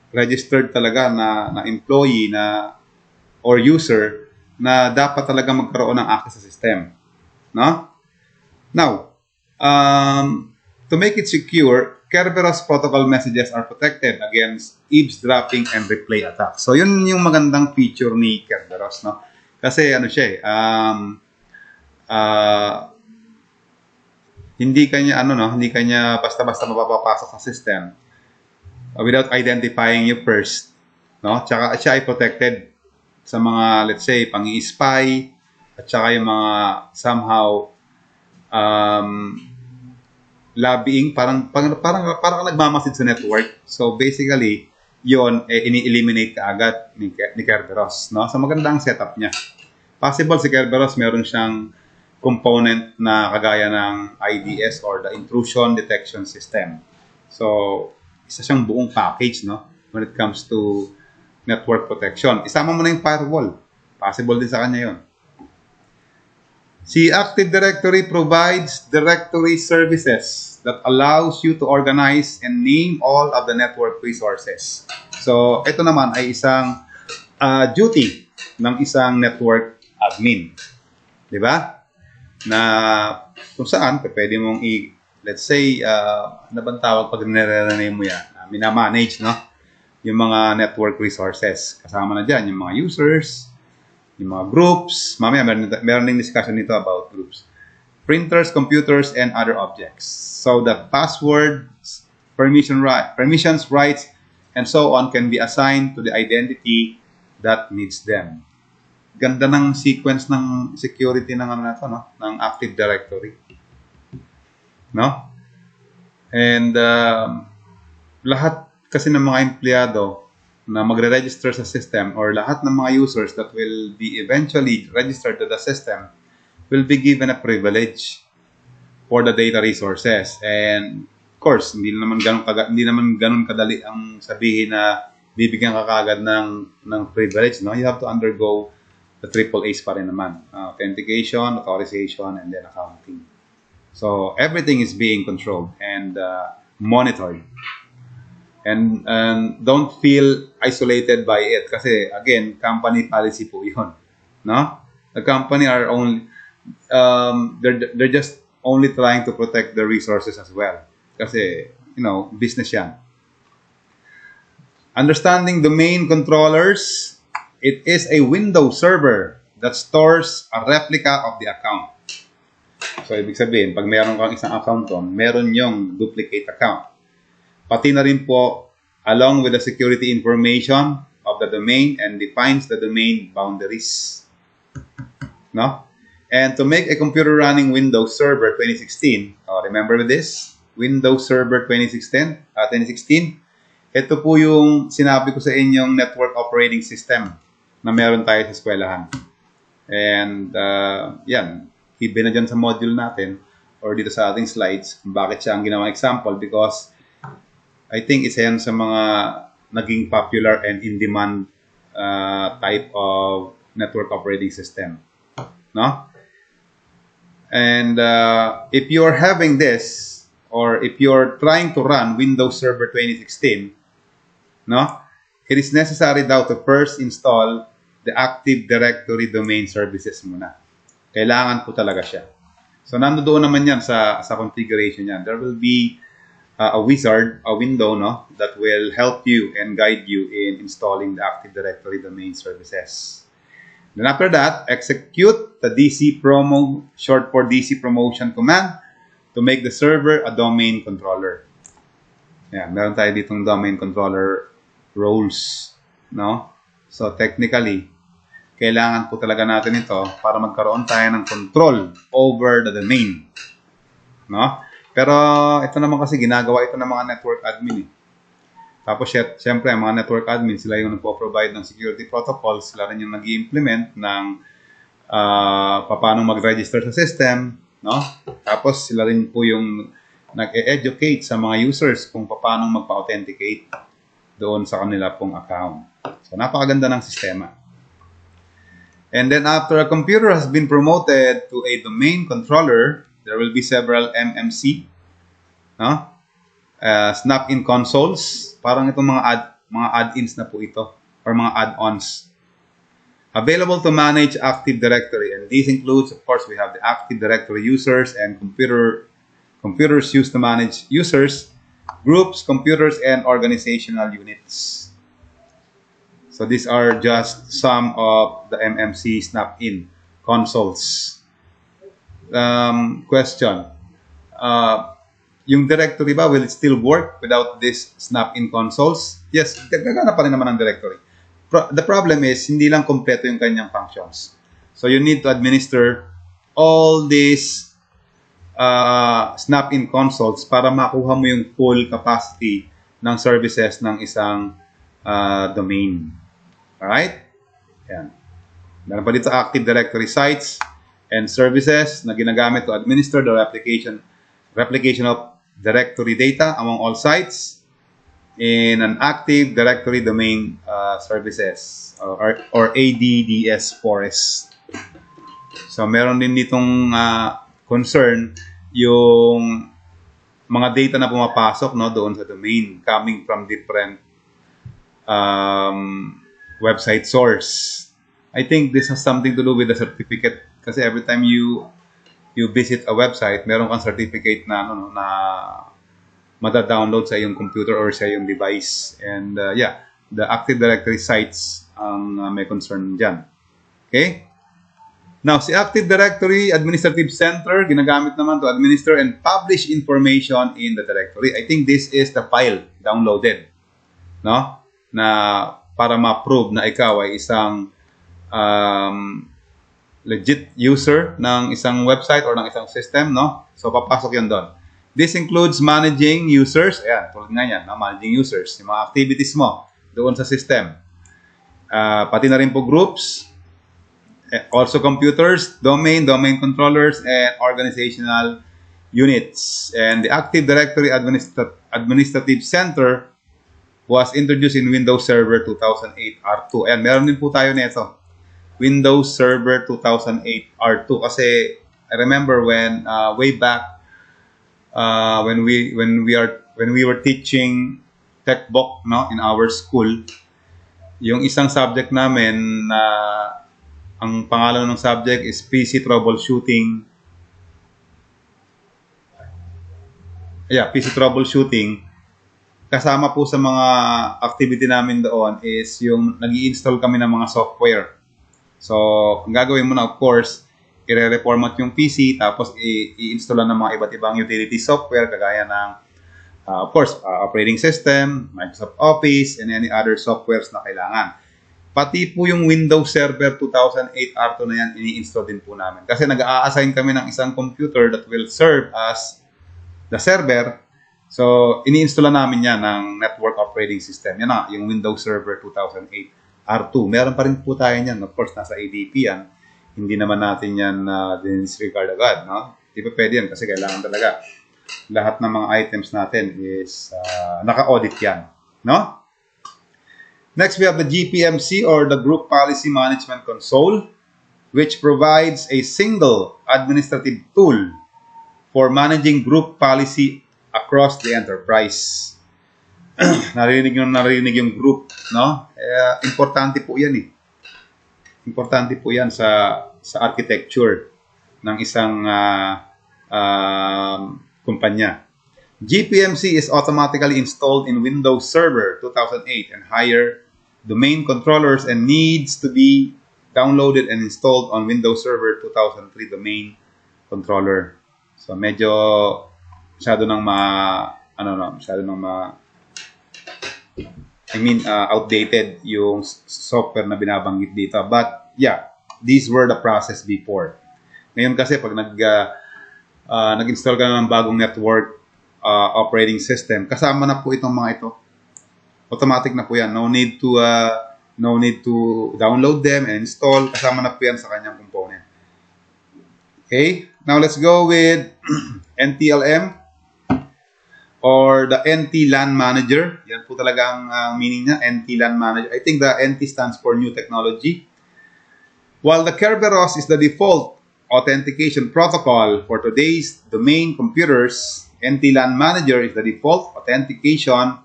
registered talaga na employee or user na dapat talaga magkaroon ng access sa system. No? Now, to make it secure, Kerberos protocol messages are protected against eavesdropping and replay attacks. So, yun yung magandang feature ni Kerberos, no? Kasi ano siya hindi kanya basta-basta mapapasok sa system without identifying you first, no? Tsaka siya ay protected sa mga, let's say, pang-i-spy at saka yung mga somehow lobbying, parang nagmamasid sa network. So basically, yon ini-eliminate ka agad ni Kerberos, no? So maganda ang setup niya. Possible si Kerberos meron siyang component na kagaya ng IDS or the intrusion detection system. So isa siyang buong package, no? When it comes to network protection. Isama mo na yung firewall. Possible din sa kanya yon. Si Active Directory provides directory services that allows you to organize and name all of the network resources. So, ito naman ay isang duty ng isang network admin. Diba? Na kung saan, pwede mong let's say, ano bang tawag pag nire-rename mo yan? Minamanage, no? Yung mga network resources. Kasama na dyan yung mga users, yung mga groups. Mamaya, meron din discussion nito about groups. Printers, computers, and other objects. So that passwords, permissions, rights, and so on can be assigned to the identity that needs them. Ganda ng sequence ng security ng ano na to, no? Ng Active Directory. No? And lahat kasi ng mga empleyado na magre-register sa system or lahat ng mga users that will be eventually registered to the system will be given a privilege for the data resources. And of course, hindi naman ganun kadali ang sabihin na bibigyan ka kagad ng privilege, no? You have to undergo the triple A's pa rin naman. Authentication, authorization, and then accounting. So everything is being controlled and monitored. And don't feel isolated by it kasi again, company policy po 'yun, no? The company are only they're just only trying to protect the resources as well. Kasi, business 'yan. Understanding domain controllers, it is a Windows server that stores a replica of the account. So, ibig sabihin, pag meron kang isang account doon, meron yung duplicate account. Pati na rin po, along with the security information of the domain and defines the domain boundaries. No? And to make a computer running Windows Server 2016, remember this? Windows Server 2016, ito po yung sinabi ko sa inyong network operating system na meron tayo sa eskwelahan. And yan, hidden na dyan sa module natin or dito sa ating slides kung bakit siya ang ginawang example because I think isa yan sa mga naging popular and in-demand type of network operating system. No? And if you're having this, or if you're trying to run Windows Server 2016, no, it is necessary daw to first install the Active Directory Domain Services muna. Kailangan po talaga siya. So, nandoon naman yan sa configuration yan. There will be a wizard, a window, no, that will help you and guide you in installing the Active Directory Domain Services. Then after that, execute the DC promo, short for DC promotion command to make the server a domain controller. Yeah, meron tayo ditong domain controller roles, no? So technically, kailangan po talaga natin ito para magkaroon tayo ng control over the domain, no? Pero ito naman kasi ginagawa ito ng mga network admin. Tapos, siyempre, ang mga network admin, sila yung nagpo-provide ng security protocols, sila rin yung nag-i-implement ng paano mag-register sa system, no? Tapos, sila rin po yung nag-e-educate sa mga users kung paano magpa-authenticate doon sa kanila pong account. So, napakaganda ng sistema. And then, after a computer has been promoted to a domain controller, there will be several MMC, no? Snap-in consoles, parang itong mga add-ins na po ito, or mga add-ons. Available to manage Active Directory, and these includes, of course, we have the Active Directory users and computers used to manage users, groups, computers, and organizational units. So these are just some of the MMC snap-in consoles. Question. Yung directory ba, will it still work without this snap-in consoles? Yes, gagana pa rin naman ang directory. The problem is, hindi lang kompleto yung kanyang functions. So you need to administer all these snap-in consoles para makuha mo yung full capacity ng services ng isang domain. Alright? Yan. Meron pa dito Active Directory sites and services na ginagamit to administer the replication of directory data among all sites in an Active Directory Domain Services or ADDS forest. So meron din ditong concern yung mga data na pumapasok, no, doon sa domain coming from different website source. I think this has something to do with the certificate kasi every time you visit a website, meron kang certificate na na mada-download sa iyong computer or sa iyong device. And yeah, the Active Directory sites ang may concern diyan. Okay? Now, si Active Directory Administrative Center ginagamit naman to administer and publish information in the directory. I think this is the file downloaded, no? Na para ma-prove na ikaw ay isang legit user ng isang website or ng isang system, no? So, papasok yun doon. This includes managing users. Ayan, tulad nga yan, no? Managing users. Yung mga activities mo doon sa system. Pati na rin po groups. Also computers, domain controllers, and organizational units. And the Active Directory Administrative Center was introduced in Windows Server 2008 R2. Ayan, meron din po tayo nito. Windows Server 2008 R2. Kasi I remember when way back when we were teaching TechBook, no, in our school, yung isang subject namin na ang pangalan ng subject is PC Troubleshooting. Yeah, PC Troubleshooting. Kasama po sa mga activity namin doon is yung nag-i-install kami ng mga software. So, ang gagawin mo na, of course, i-reformat yung PC, tapos i-install ng mga iba't ibang utility software, kagaya ng, of course, operating system, Microsoft Office, and any other softwares na kailangan. Pati po yung Windows Server 2008 R2 na yan, ini-install din po namin. Kasi nag-a-assign kami ng isang computer that will serve as the server. So, ini-install namin yan ng network operating system. Yan na, yung Windows Server 2008 R2. Meron pa rin po tayo yan. Of course, nasa ADP yan. Hindi naman natin yan disregard agad, no? Di ba pwede yan kasi kailangan talaga lahat ng mga items natin is naka-audit yan, no? Next, we have the GPMC or the Group Policy Management Console, which provides a single administrative tool for managing group policy across the enterprise. narinig yung group, no? Importante po yan eh. Importante po yan sa architecture ng isang kumpanya. GPMC is automatically installed in Windows Server 2008 and higher domain controllers and needs to be downloaded and installed on Windows Server 2003 domain controller. So medyo masyado nang outdated yung software na binabanggit dito. But yeah, these were the process before. Ngayon kasi pag nag-install ka ng bagong network operating system, kasama na po itong mga ito. Automatic na po yan. No need to download them and install. Kasama na po yan sa kanyang component. Okay, now let's go with NTLM or the NT LAN Manager. Yan po talaga ang meaning niya, NT LAN Manager. I think the NT stands for New Technology. While the Kerberos is the default authentication protocol for today's domain computers, NT LAN Manager is the default authentication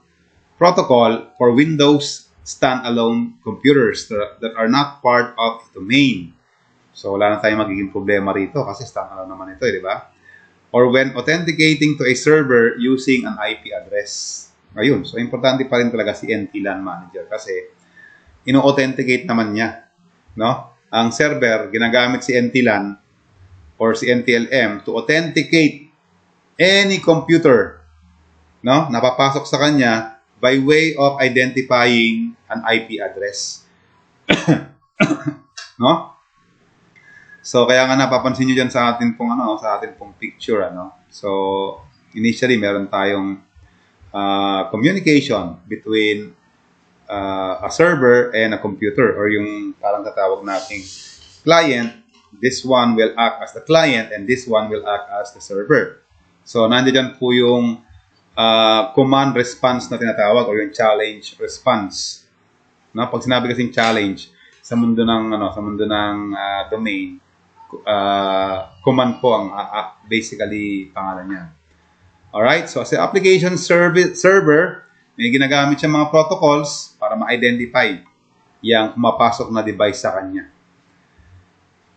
protocol for Windows standalone computers that are not part of the domain. So wala na tayong magiging problema rito kasi standalone naman ito, di ba? Or when authenticating to a server using an IP address. Ayun, so importante pa rin talaga si NT LAN Manager kasi ino-authenticate naman niya, no? Ang server, ginagamit si NT LAN or si NTLM to authenticate any computer, no? Napapasok sa kanya by way of identifying an IP address. No? So kaya nga napapansin niyo diyan sa atin pong picture, ano. So initially meron tayong communication between a server and a computer or yung parang tatawag nating client. This one will act as the client and this one will act as the server. So nandiyan po yung command response na tinatawag or yung challenge response. No? Pag sinabi kasing challenge sa mundo ng domain, command po ang basically pangalan niya. Alright, so as an application server, may ginagamit siya mga protocols para ma-identify yung pumapasok na device sa kanya.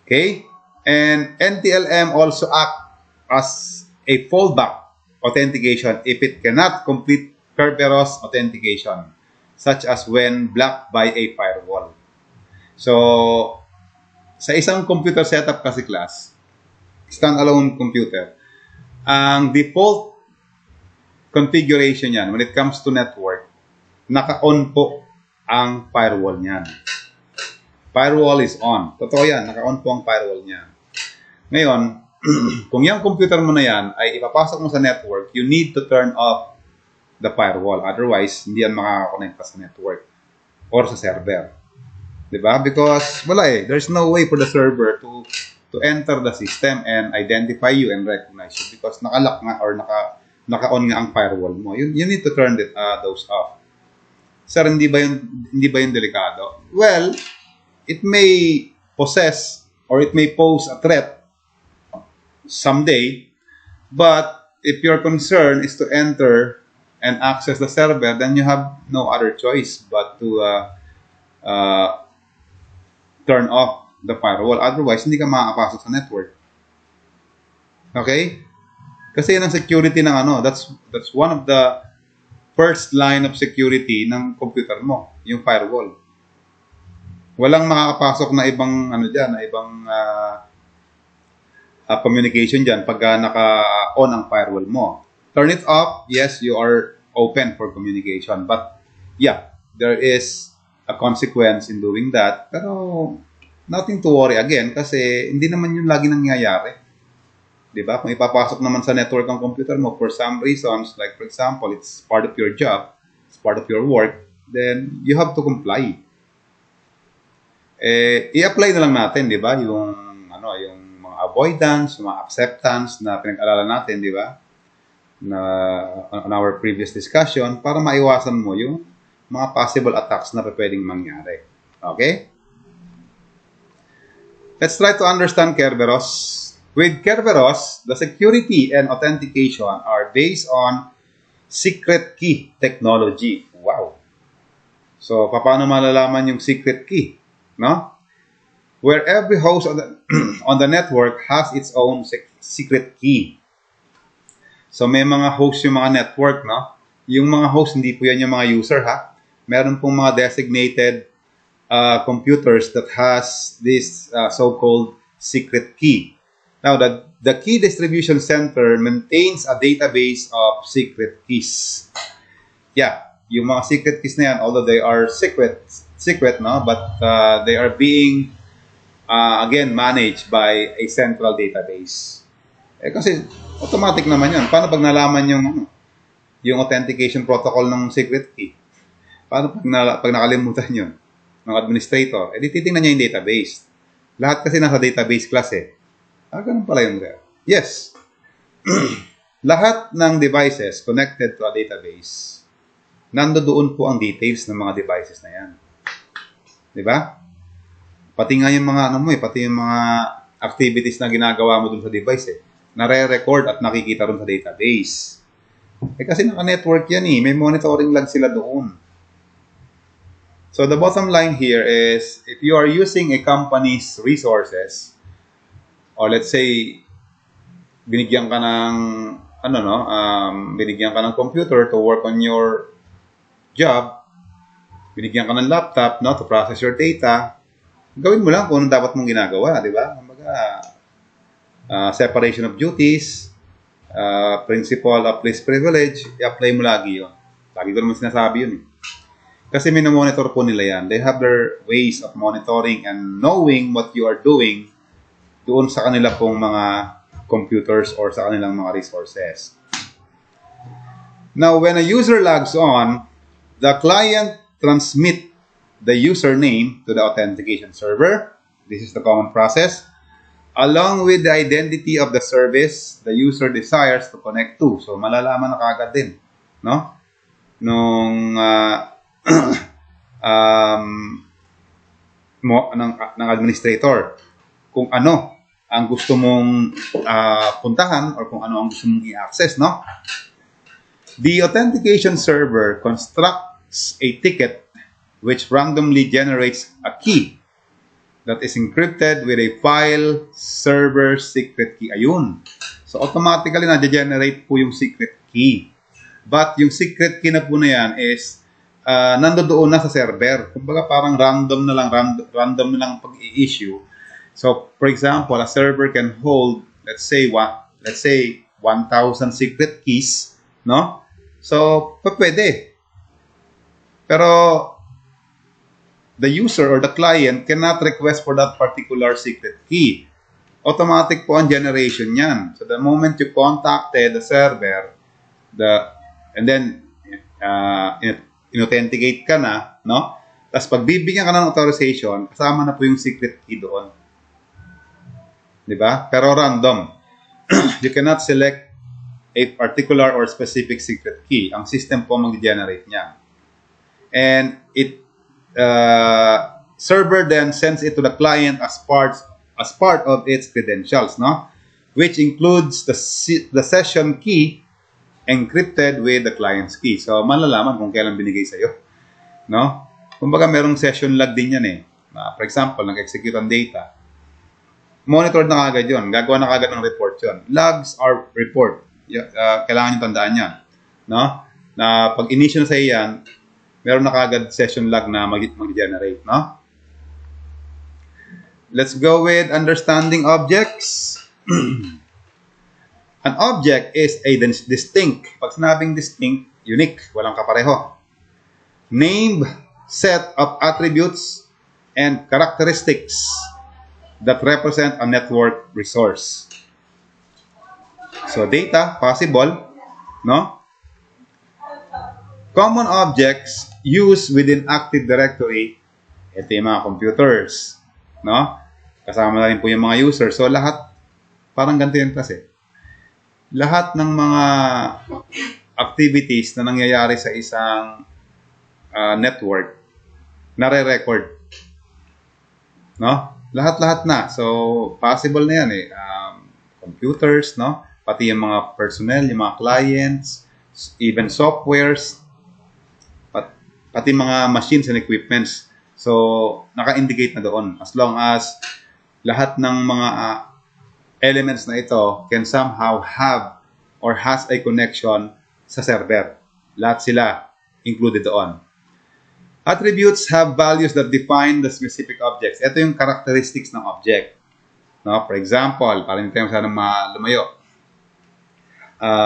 Okay? And NTLM also act as a fallback authentication if it cannot complete Kerberos authentication, such as when blocked by a firewall. So, sa isang computer setup kasi class, standalone computer, ang default configuration yan, when it comes to network, naka-on po ang firewall niyan. firewall is on. Totoo yan, naka-on po ang firewall niya. Ngayon, kung yung computer mo na yan ay ipapasok mo sa network, you need to turn off the firewall. Otherwise, hindi yan makakakonekta sa network or sa server. Diba? Because, wala eh. There's no way for the server to enter the system and identify you and recognize you because naka-lock nga or naka-on nga ang firewall mo. You need to turn those off. Sir, hindi ba yun delikado? Well, it may possess or it may pose a threat someday, but if your concern is to enter and access the server, then you have no other choice but to turn off the firewall. Otherwise, hindi ka makakapasok sa network. Okay? Kasi yan ang security ng that's one of the first line of security ng computer mo, yung firewall. Walang makakapasok na ibang communication dyan pag naka-on ang firewall mo. Turn it off, yes, you are open for communication. But, yeah, there is a consequence in doing that. Pero, nothing to worry again kasi hindi naman yun lagi nangyayari. Diba? Kung ipapasok naman sa network ang computer mo for some reasons, like for example, it's part of your job, it's part of your work, then you have to comply. I-apply na lang natin, di ba? Yung mga avoidance, yung mga acceptance na pinag-alalan natin, di ba? Na on our previous discussion para maiwasan mo yung mga possible attacks na pwedeng mangyari. Okay? Let's try to understand Kerberos. With Kerberos, the security and authentication are based on secret key technology. Wow! So, paano malalaman yung secret key? No? Where every host on the network has its own secret key. So, may mga host yung mga network, no? Yung mga host, hindi po yan yung mga user, ha? Meron pong mga designated computers that has this so-called secret key. Now, the key distribution center maintains a database of secret keys. Yeah, yung mga secret keys na yan, although they are secret, no? But they are being, again, managed by a central database. Kasi automatic naman yan. Paano pag nalaman yung authentication protocol ng secret key? Paano pag nakalimutan yun ng administrator? Di titingnan niya yung database. Lahat kasi nasa database class eh. Ganun pala yun there. Yes. Lahat ng devices connected to a database, nandoon po ang details ng mga devices na yan. Diba? Pati nga yung mga pati yung mga activities na ginagawa mo dun sa device nare-record at nakikita rin sa database. Kasi naka-network yan may monitoring lang sila doon. So the bottom line here is, if you are using a company's resources, or let's say, binigyan ka ng, binigyan ka ng computer to work on your job, binigyan ka ng laptop, to process your data, gawin mo lang kung ano dapat mong ginagawa, di ba? Separation of duties, principle of least privilege, i-apply mo lagi yun. Lagi ko naman sinasabi yun Kasi minomonitor po nila yan. They have their ways of monitoring and knowing what you are doing doon sa kanila pong mga computers or sa kanilang mga resources. Now, when a user logs on, the client transmit the username to the authentication server. This is the common process. Along with the identity of the service the user desires to connect to. So, malalaman na kagad din, no? Nung ng administrator kung ano ang gusto mong puntahan or kung ano ang gusto mong i-access, no? The authentication server constructs a ticket which randomly generates a key that is encrypted with a file server secret key. Ayun. So, automatically na-generate po yung secret key. But yung secret key na po na yan is nandoon na sa server. Kumbaga parang random na lang pag-i-issue. So, for example, a server can hold, let's say 1,000 secret keys, no? So, pwede. Pero, the user or the client cannot request for that particular secret key. Automatic po ang generation niyan. So the moment you contacted the server, and then in-authenticate ka na, no? Tapos pag bibigyan ka ng authorization, kasama na po yung secret key doon. Diba? Pero random. You cannot select a particular or specific secret key. Ang system po mag-generate niya. And server then sends it to the client as part of its credentials, no? Which includes the session key encrypted with the client's key. So, malalaman kung kailan binigay sa'yo. No? Kumbaga, merong session log din yan eh. For example, nag-execute ang data. Monitored na kagad yun. Gagawa na kagad ng report yun. Logs are report. Kailangan nyo tandaan yan. No? Na pag initial na sa'yo yan, meron na kagad session log na mag-generate. No? Let's go with understanding objects. An object is a distinct. Pag sinabing distinct, unique, walang kapareho. Named set of attributes and characteristics that represent a network resource. So data, possible, no? Common objects used within Active Directory, ito yung mga computers, no? Kasama na rin po yung mga users. So lahat, parang ganito yung kasi. Lahat ng mga activities na nangyayari sa isang network, nare-record. No? Lahat-lahat na. So, possible na yan eh. Computers, no? Pati yung mga personnel, yung mga clients, even softwares, pati mga machines and equipments. So, naka-indicate na doon. As long as lahat ng mga elements na ito can somehow have or has a connection sa server. Lahat sila included doon. Attributes have values that define the specific objects. Ito yung characteristics ng object. No? For example, para hindi tayo masyadong lumayo.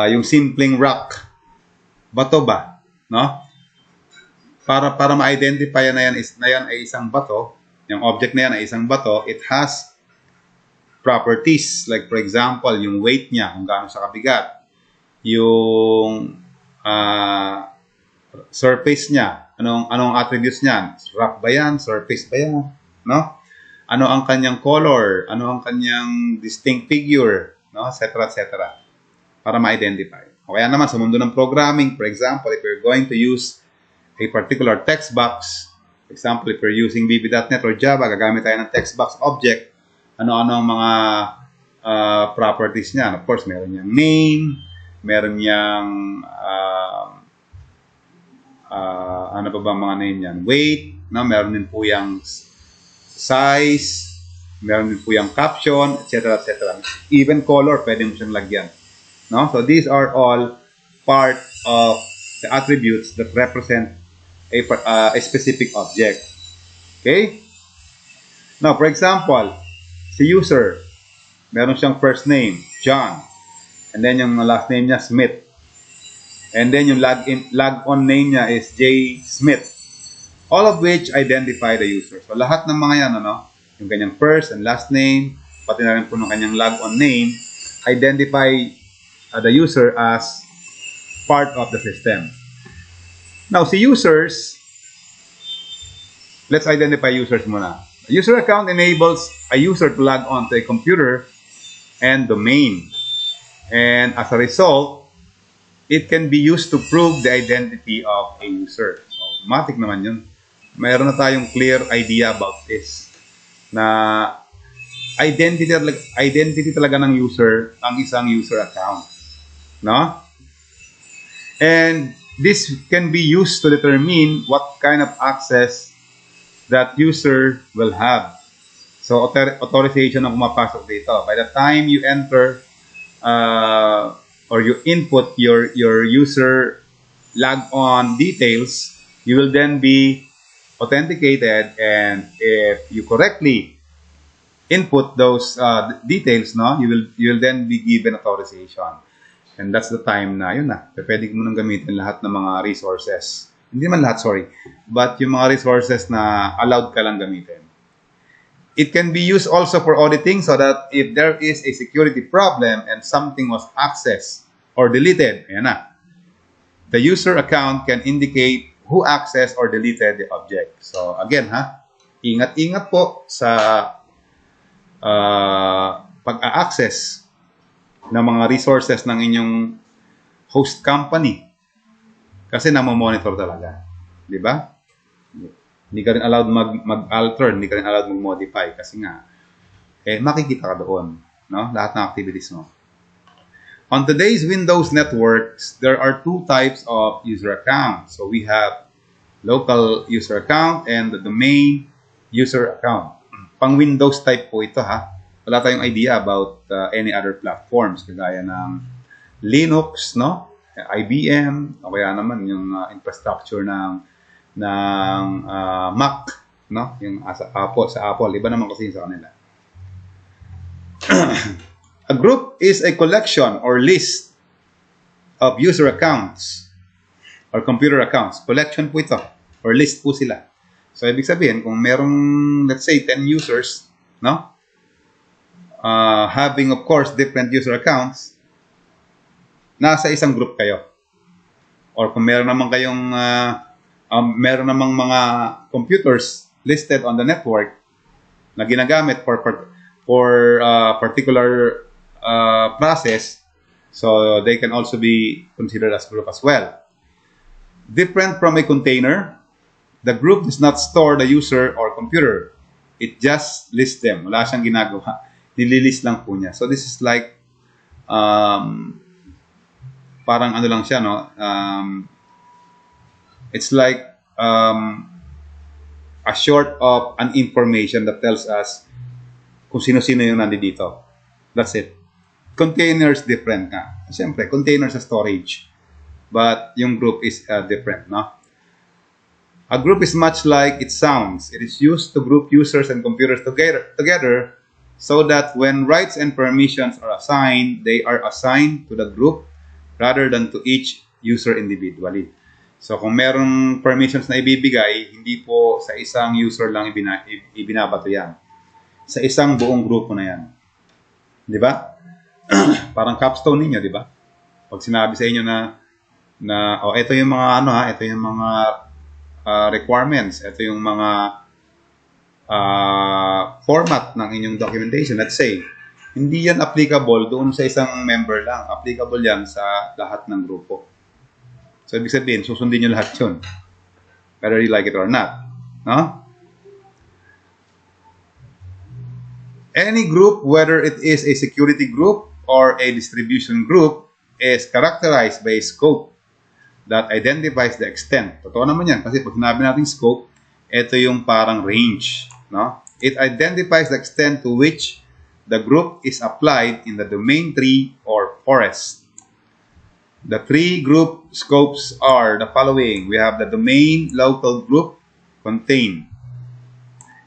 Yung simpleng rock. Bato ba? No? Para ma-identify na yan ay isang bato, yung object na yan ay isang bato, it has properties. Like for example, yung weight niya, kung gaano siya kabigat. Yung surface niya, anong attributes niyan? Rock ba yan? Surface ba yan? No? Ano ang kanyang color? Ano ang kanyang distinct figure? No? Et cetera. Para ma-identify. O kaya naman sa mundo ng programming, for example, if you're going to use a particular text box, for example, if you're using VB.NET or Java, gagamit tayo ng text box object. Ano-ano ang mga properties niya. Of course, meron niyang name, meron niyang ano pa ba mga name niyan? Weight, no? Meron din po yung size, meron din po yung caption, etc. Even color, pwede mo siyang lagyan. No? So these are all part of the attributes that represent a specific object. Okay? Now, for example, si user, meron siyang first name, John. And then yung last name niya, Smith. And then yung log-on name niya is J. Smith. All of which identify the user. So lahat ng mga yan, yung kanyang first and last name, pati na rin po ng kanyang log-on name, identify the user as part of the system. Now, si users, let's identify users muna. A user account enables a user to log on to a computer and domain. And as a result, it can be used to prove the identity of a user. Automatic naman yun. Mayroon na tayong clear idea about this. Na identity talaga ng user ang isang user account. No? And this can be used to determine what kind of access that user will have. So, authorization ang pumapasok dito. By the time you enter or you input your user log-on details, you will then be authenticated, and if you correctly input those details, you will then be given authorization. And that's the time na yun na. Pwede mo nang gamitin lahat ng mga resources Hindi man lahat, sorry. But yung mga resources na allowed ka lang gamitin. It can be used also for auditing so that if there is a security problem and something was accessed or deleted, ayan na, the user account can indicate who accessed or deleted the object. So again, ingat-ingat po sa pag-a-access ng mga resources ng inyong host company kasi namomonitor talaga. Di ba? Hindi ka rin allowed mag-alter, hindi ka rin allowed mag-modify kasi nga, makikita ka doon, no? Lahat ng activities mo. On today's Windows networks, there are two types of user accounts. So we have local user account and the domain user account. Pang Windows type po ito, Wala tayong idea about any other platforms kagaya ng Linux, no? IBM, o kaya naman yung infrastructure ng Mac, no? Yung sa Apple, iba naman kasi sa kanila. A group is a collection or list of user accounts or computer accounts. Collection po ito or list po sila. So ibig sabihin kung merong let's say 10 users, no? Having of course different user accounts, nasa isang group kayo. Or kung meron naman kayong meron namang mga computers listed on the network na ginagamit for particular process, so they can also be considered as group as well. Different from a container, the group does not store the user or computer. It just lists them. Wala siyang ginagawa. Nililist lang po niya. So this is like parang ano lang siya, no? It's like a short of an information that tells us kung sino-sino yung nandito. That's it. Containers different nga. Siyempre, containers sa storage. But yung group is different, no? A group is much like it sounds. It is used to group users and computers together so that when rights and permissions are assigned, they are assigned to the group rather than to each user individually. So kung merong permissions na ibibigay, hindi po sa isang user lang ibinabato yan. Sa isang buong grupo na yan. Di ba? Parang capstone ninyo, di ba? Pag sinabi sa inyo na ito yung mga ito yung mga requirements, ito yung mga format ng inyong documentation, let's say, hindi yan applicable doon sa isang member lang. Applicable yan sa lahat ng grupo. So, ibig sabihin, susundin nyo lahat yun. Whether you like it or not. No? Any group, whether it is a security group or a distribution group, is characterized by a scope that identifies the extent. Totoo naman yan. Kasi pag sinabi natin scope, ito yung parang range. No? It identifies the extent to which the group is applied in the domain tree or forest. The three group scopes are the following. We have the domain local group contain.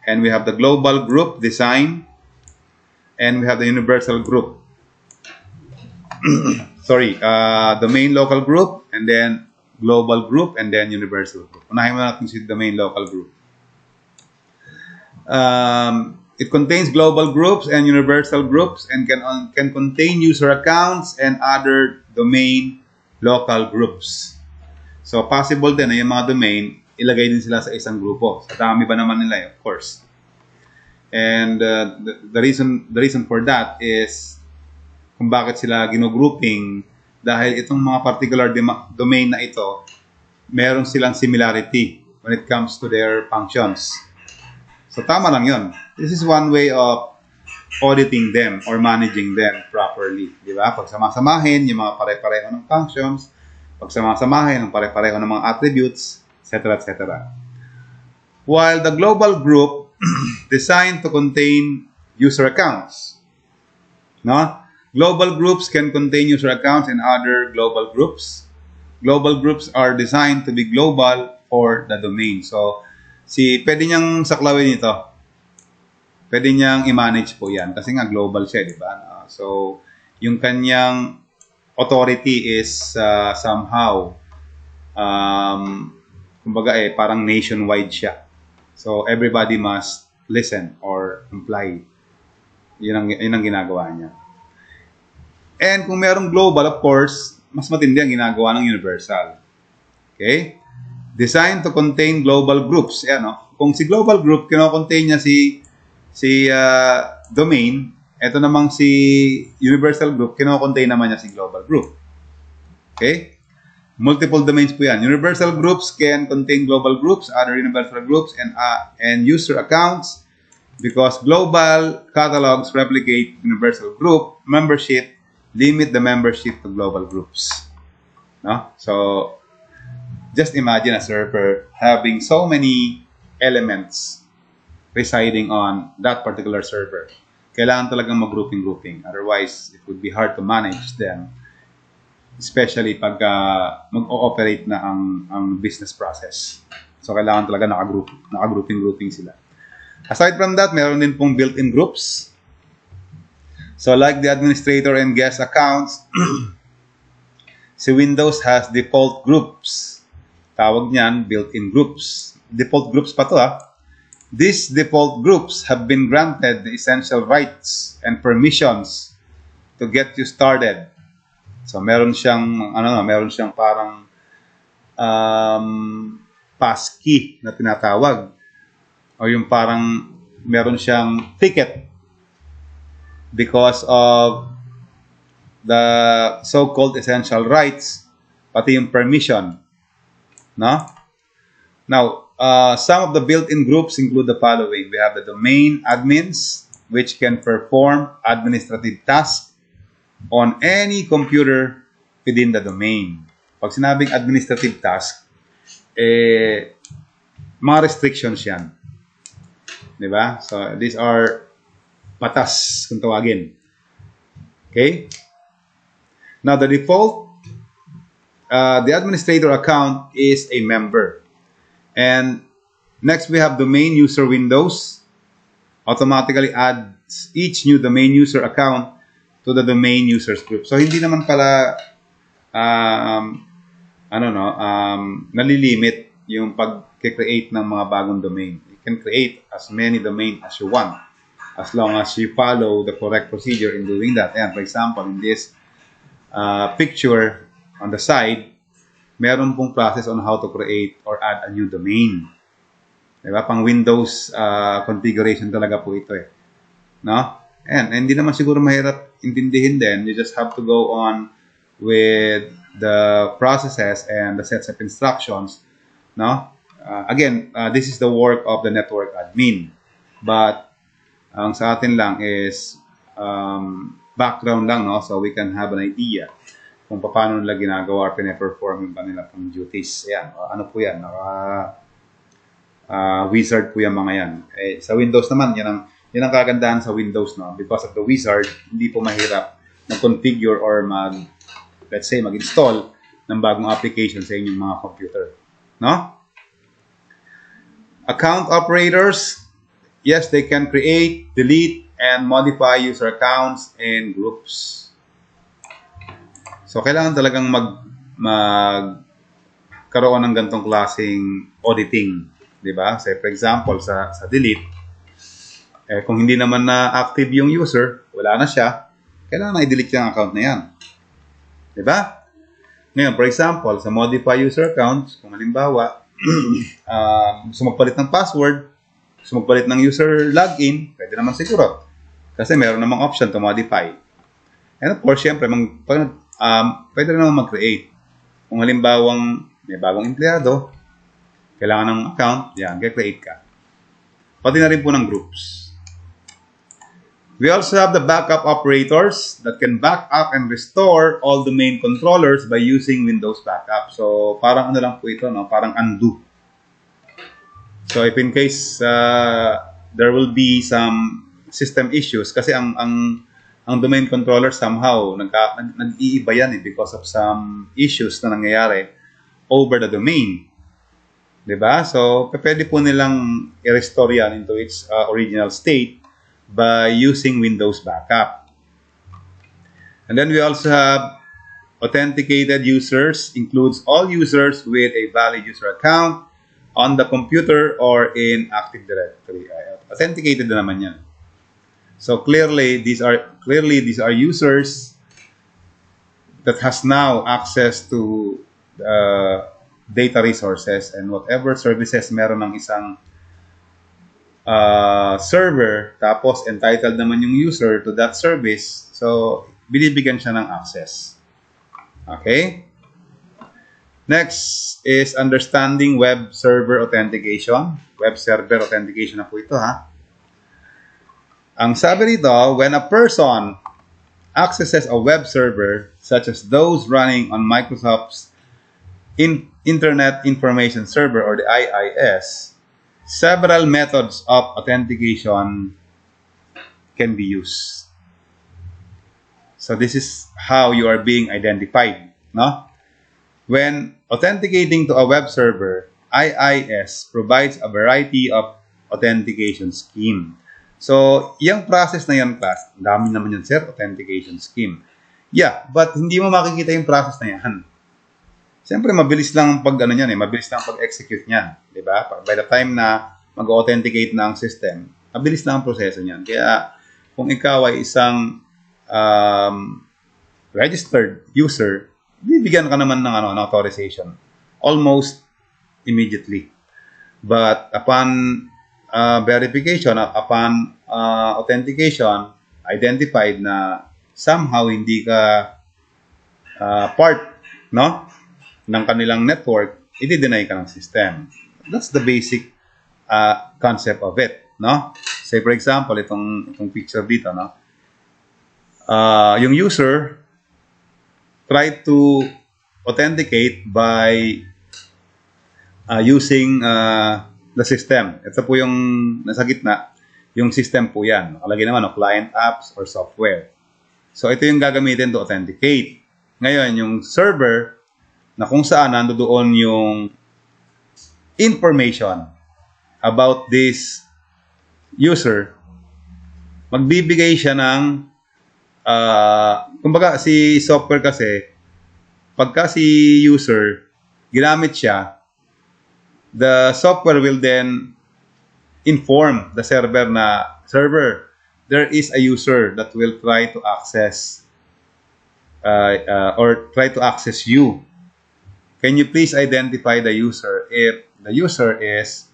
And we have the global group design. And we have the universal group. Sorry, domain local group and then global group and then universal group. Unahin mo natin si domain local group. It contains global groups and universal groups and can contain user accounts and other domain local groups. So, possible din na yung mga domain, ilagay din sila sa isang grupo. Sa dami ba naman nila, of course. And the reason for that is kung bakit sila gino-grouping dahil itong mga particular domain na ito, meron silang similarity when it comes to their functions. So, tama lang yun. This is one way of auditing them or managing them properly. Di ba? Pagsamasamahin yung mga pare-pareho ng functions, pagsamasamahin ng pare-pareho ng mga attributes, etc. etc. While the global group designed to contain user accounts. No? Global groups can contain user accounts and other global groups. Global groups are designed to be global for the domain. So, pwede niyang saklawin ito. Pwede niyang i-manage po yan. Kasi nga global siya, di ba? So, yung kanyang authority is somehow kumbaga parang nationwide siya. So, everybody must listen or comply. Yun ang ginagawa niya. And kung merong global, of course, mas matindi ang ginagawa ng universal. Okay? Designed to contain global groups. Yan, no? Kung si global group, kino-contain niya si domain, ito namang si universal group, kino-contain naman niya si global group. Okay? Multiple domains po yan. Universal groups can contain global groups, other universal groups, and user accounts because global catalogs replicate universal group membership, limit the membership to global groups. No? So, just imagine a server having so many elements residing on that particular server. Kailangan talagang mag-grouping. Otherwise, it would be hard to manage them. Especially pag mag-ooperate na ang business process. So, kailangan talaga naka-grouping sila. Aside from that, meron din pong built-in groups. So, like the administrator and guest accounts, si Windows has default groups. Tawag niyan, built-in groups. Default groups pa to These default groups have been granted the essential rights and permissions to get you started. So meron siyang parang passkey na tinatawag o yung parang meron siyang ticket because of the so-called essential rights pati yung permission, no? Now, some of the built-in groups include the following. We have the domain admins, which can perform administrative tasks on any computer within the domain. Pag sinabing administrative task, mga restrictions yan. Diba? So, these are patas kung tawagin. Okay? Now, the default, the administrator account is a member. And next, we have domain user windows. Automatically adds each new domain user account to the domain users group. So, hindi naman pala, nalilimit yung pag-create ng mga bagong domain. You can create as many domain as you want as long as you follow the correct procedure in doing that. Ayan, for example, in this picture on the side, meron pong process on how to create or add a new domain. Diba? Pang Windows configuration talaga po ito No? And hindi naman siguro mahirap intindihin din. You just have to go on with the processes and the sets of instructions. No? Again, this is the work of the network admin. But ang sa atin lang is background lang, no? So we can have an idea kung paano nila ginagawa or pine-perform yung kanila pang duties. Ayan. Ano po yan? Wizard po yung mga yan. Sa Windows naman, yan ang kagandahan sa Windows, no? Because of the wizard, hindi po mahirap mag-configure or mag-install ng bagong application sa inyong mga computer. No? Account operators, yes, they can create, delete, and modify user accounts and groups. So, kailangan talagang magkaroon ng ganitong klaseng auditing. Diba? So, for example, sa delete, kung hindi naman na active yung user, wala na siya, kailangan na i-delete yung account na yan. Diba? Ngayon, for example, sa modify user accounts, kung halimbawa, gusto magpalit ng password, gusto magpalit ng user login, pwede naman siguro. Kasi meron namang option to modify. And of course, syempre, pwede naman mag-create. Kung halimbawang may bagong empleyado, kailangan ng account, yan, create ka. Pati na rin po ng groups. We also have the backup operators that can back up and restore all domain controllers by using Windows Backup. So, parang ano lang po ito, no? Parang undo. So, if in case there will be some system issues, kasi ang domain controller somehow nag-iiba yan because of some issues na nangyayari over the domain. Diba? So, pwede po nilang i-restore yan into its original state by using Windows Backup. And then we also have authenticated users, includes all users with a valid user account on the computer or in Active Directory. Authenticated na naman yan. So clearly these are users that has now access to data resources, and whatever services meron ng isang server, tapos entitled naman yung user to that service, so binibigyan siya ng access. Okay? Next is understanding web server authentication. Web server authentication na po ito, ha? Ang sabi rito, when a person accesses a web server, such as those running on Microsoft's Internet Information Server, or the IIS, several methods of authentication can be used. So this is how you are being identified, no? When authenticating to a web server, IIS provides a variety of authentication scheme. So, yung process na yan, class, dami naman yan, sir, authentication scheme. Yeah, but hindi mo makikita yung process na yan. Siyempre, mabilis lang mabilis lang pag-execute niyan, di ba? By the time na mag-authenticate na ang system, mabilis lang ang proseso niyan. Kaya, kung ikaw ay isang registered user, bibigyan ka naman ng authorization almost immediately. But upon verification, upon authentication, identified na somehow hindi ka part, no, ng kanilang network, i-deny ka ng system. That's the basic concept of it, no? Say for example, itong picture dito, no? Yung user try to authenticate by using the system. Ito po yung nasa gitna, yung system po yan. Nakalagay naman, client apps or software. So, ito yung gagamitin to authenticate. Ngayon, yung server, na kung saan nandoon yung information about this user, magbibigay siya ng kumbaga, si software kasi, pagka si user, ginamit siya, the software will then inform the server na, server, there is a user that will try to access or try to access you. Can you please identify the user if the user is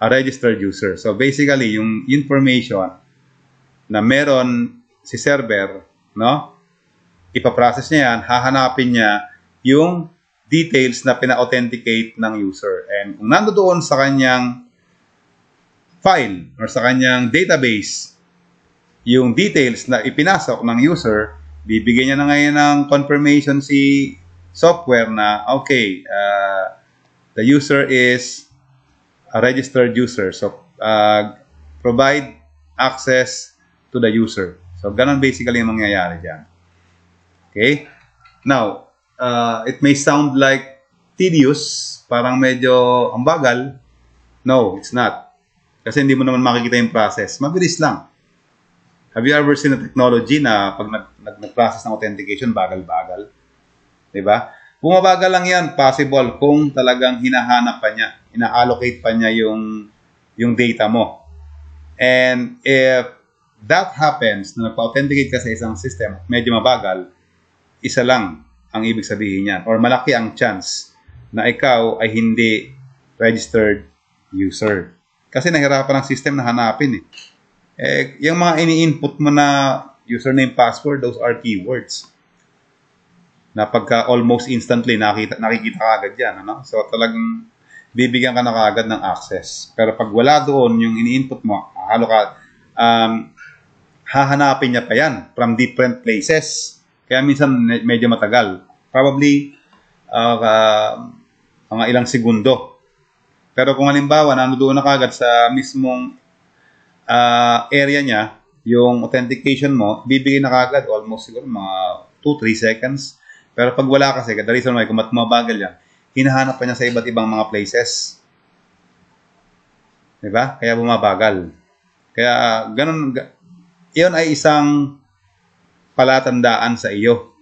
a registered user? So basically, yung information na meron si server, no? Ipaprocess niya yan, hahanapin niya yung details na pina-authenticate ng user. And kung nandoon sa kanyang file or sa kanyang database, yung details na ipinasok ng user, bibigyan niya na ngayon ng confirmation si software na, okay, the user is a registered user. So, provide access to the user. So, ganun basically yung mangyayari dyan. Okay? Now, it may sound like tedious, parang medyo ang bagal. No, it's not. Kasi hindi mo naman makikita yung process. Mabilis lang. Have you ever seen a technology na pag nag-process ng authentication, bagal-bagal? Diba? Bumabagal lang yan, possible, kung talagang hinahanap pa niya, ina-allocate pa niya yung data mo. And if that happens, na nagpa-authenticate ka sa isang system, medyo mabagal, isa lang ang ibig sabihin niyan. Or malaki ang chance na ikaw ay hindi registered user. Kasi nahirapan ang system na hanapin eh. Yung mga ini-input mo na username, password, those are keywords. Na pagka almost instantly, nakikita ka agad yan. Ano? So talagang bibigyan ka na kaagad ng access. Pero pag wala doon yung ini-input mo, hahanapin niya pa yan from different places. Kaya minsan medyo matagal. Probably mga ilang segundo. Pero kung halimbawa, nandoon na kagad sa mismong area niya, yung authentication mo, bibigay na kagad almost siguro mga 2-3 seconds. Pero pag wala kasi, the reason why, kung mabagal yan, hinahanap pa niya sa iba't ibang mga places. Diba? Kaya bumabagal. Kaya ganun, iyon ay isang palatandaan sa iyo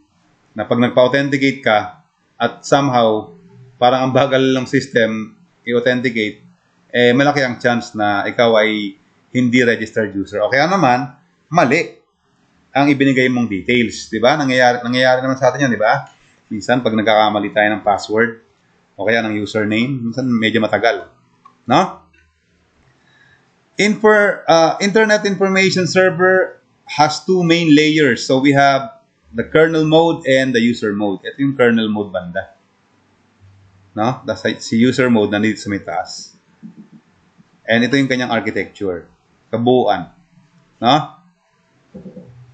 na pag nagpa-authenticate ka at somehow parang ang bagal ng system, i-authenticate, malaki ang chance na ikaw ay hindi registered user. O kaya naman, mali ang ibinigay mong details. Diba? Nangyayari naman sa atin yan, diba? Minsan, pag nagkakamali tayo ng password, o kaya ng username, minsan medyo matagal. No? Internet Information Server has two main layers. So we have the kernel mode and the user mode. Ito yung kernel mode banda. No? Si user mode nandito sa may taas. And ito yung kanyang architecture. Kabuuan. No?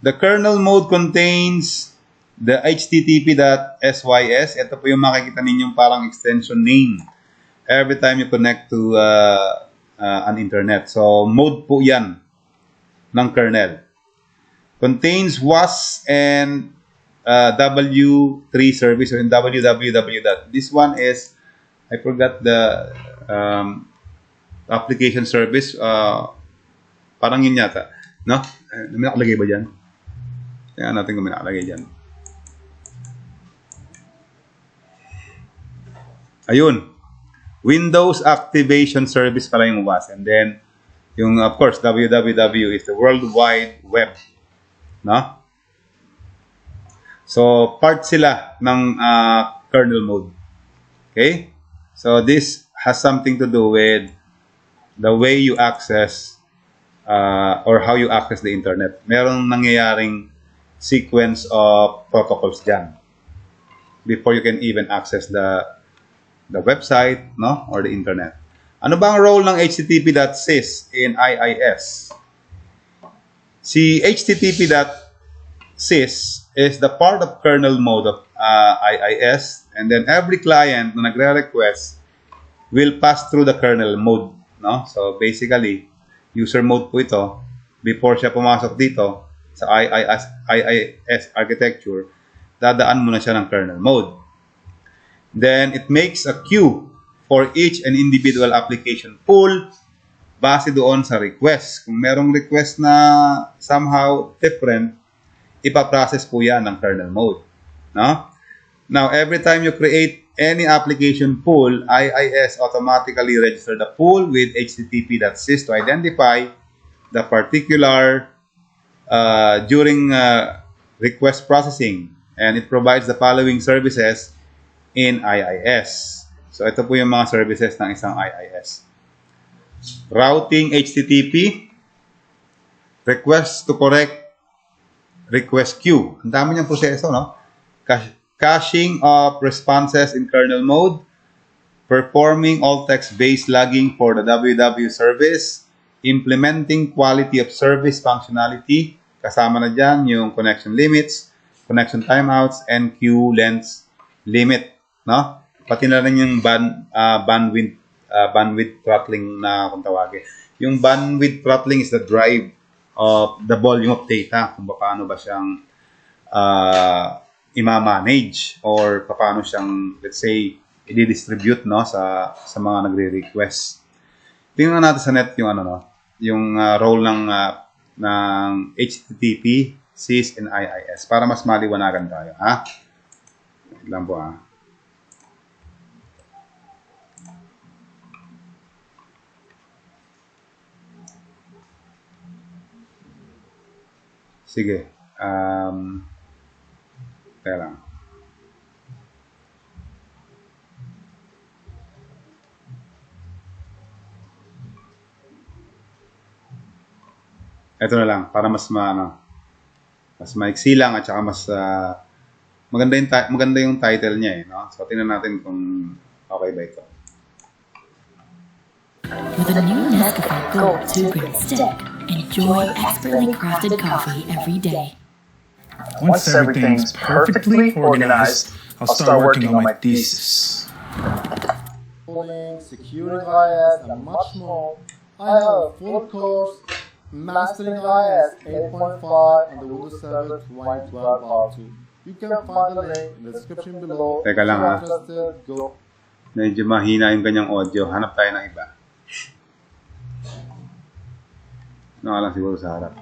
The kernel mode contains the http.sys. Ito po yung makikita ninyong parang extension name every time you connect to an internet. So, mode po yan ng kernel. Contains WAS and W3 service or in www. This one is, I forgot the application service. Parang yun yata. No? May nakalagay ba dyan? Tingnan natin kung may nakalagay dyan. Ayun. Windows Activation Service pala yung WAS. And then, yung, of course, www is the World Wide Web. No? So, part sila ng kernel mode. Okay? So, this has something to do with the way you access or how you access the internet. Merong nangyayaring sequence of protocols dyan before you can even access the website, no, or the internet. Ano ba ang role ng http.sys in IIS? Si http.sys is the part of kernel mode of IIS, and then every client na nagre-request will pass through the kernel mode, no? So basically, user mode po ito. Before siya pumasok dito sa IIS architecture, dadaan muna siya ng kernel mode. Then, it makes a queue for each and individual application pool base doon sa request. Kung merong request na somehow different, ipaprocess po yan ng kernel mode. No? Now, every time you create any application pool, IIS automatically register the pool with http.sys to identify the particular during request processing. And it provides the following services in IIS. So, ito po yung mga services ng isang IIS. Routing HTTP, request to correct request queue. Ang dami niyang proseso, no? Caching of responses in kernel mode, performing all text-based logging for the WW service, implementing quality of service functionality, kasama na dyan yung connection limits, connection timeouts, and queue length limit. No? Pati na rin yung bandwidth throttling na kung tawagin. Yung bandwidth throttling is the drive of the volume of data. Kung paano ba siyang i-manage or paano siyang, let's say, i-distribute, no, sa mga nagre-request. Tingnan natin sa net yung yung role ng HTTP, SYS, and IIS para mas maliwanagan tayo, ha? Wait lang po, ha? Sige. Kaya lang. Ito na lang para mas mas maiksi lang at saka mas maganda yung title niya, no? So tingnan natin kung okay ba ito. With a new Nescafe Gold 2 Green Stick, enjoy expertly crafted coffee every day. Once everything's perfectly organized, I'll start working on my thesis. Securing IS, and much more. I have a full course, Mastering IS 8.5 on the Windows Server 2012 R2. You can find the link in the description below. Teka lang, ha? Go. Medyo mahina yung kanyang audio. Hanap tayo ng iba. Lang siguro sa harap.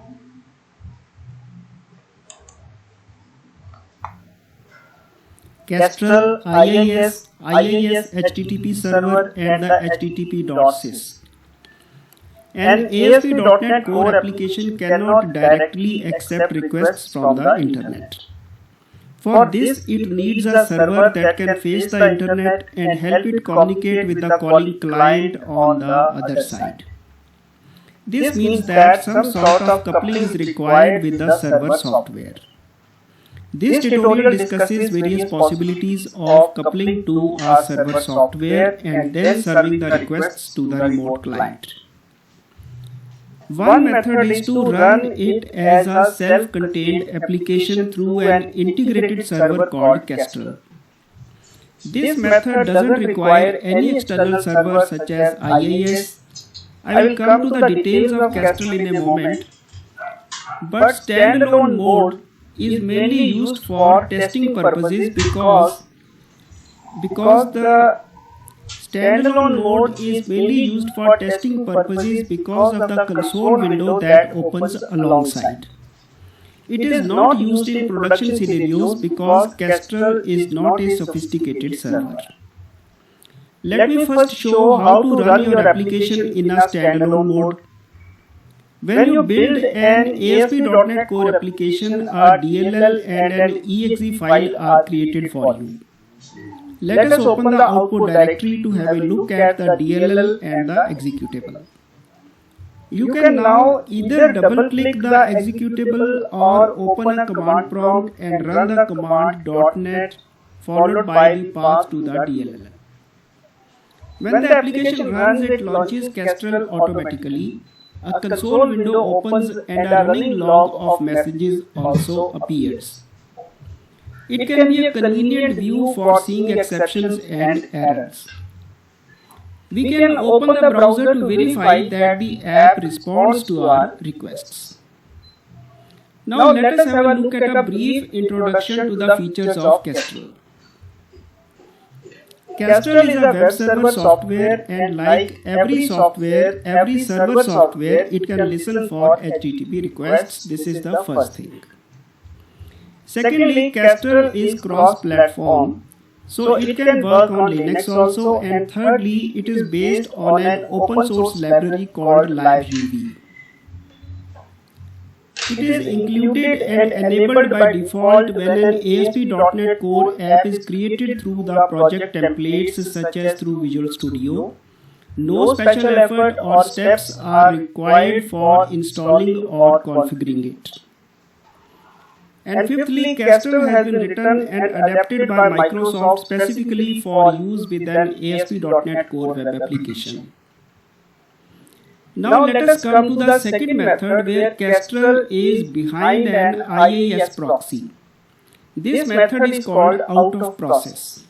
Kestrel, IIS, IIS HTTP server, and the HTTP.sys. An ASP.NET Core application cannot directly accept requests from the internet. For this, it needs a server that can face the internet and help it communicate with the calling client on the other side. This means that some sort of coupling is required with the server software. This tutorial discusses various possibilities of coupling to our server software and then serving the requests to the remote client. One method is to run it as a self-contained application through an integrated server called Kestrel. This method doesn't require any external server such as IIS. I will come to the details of Kestrel in a moment, but standalone mode is mainly used for testing purposes because the standalone mode is mainly used for testing purposes because of the console window that opens alongside. It is not used in production scenarios because Kestrel is not a sophisticated server. Let me first show how to run your application in a standalone mode. When you build an ASP.NET Core application, a DLL and an exe file are created for you. Let us open the output directory to have a look at the DLL and the executable. You can now either double-click the executable or open a command prompt and run the command .NET followed by the path to the DLL. When the application runs, it launches Kestrel automatically. A console window opens and a running log of messages also appears. It can be a convenient view for seeing exceptions and errors. We can open the browser to verify that the app responds to our requests. Now let us have a look at a brief introduction to the features of Kestrel. Kestrel is a web server software, and like every server software, it can listen for HTTP requests. This is the first thing. Secondly, Kestrel is cross-platform, so it can work on Linux also, and thirdly, it is based on an open source library called LiveUV. It is included and enabled by default when an ASP.NET Core app is created through the project templates such as through Visual Studio. No special effort or steps are required for installing or configuring it. And fifthly, Kestrel has been written and adapted by Microsoft specifically for use with an ASP.NET Core web application. Now let us come to the second method where Kestrel is behind an IIS proxy. This method is called out of process.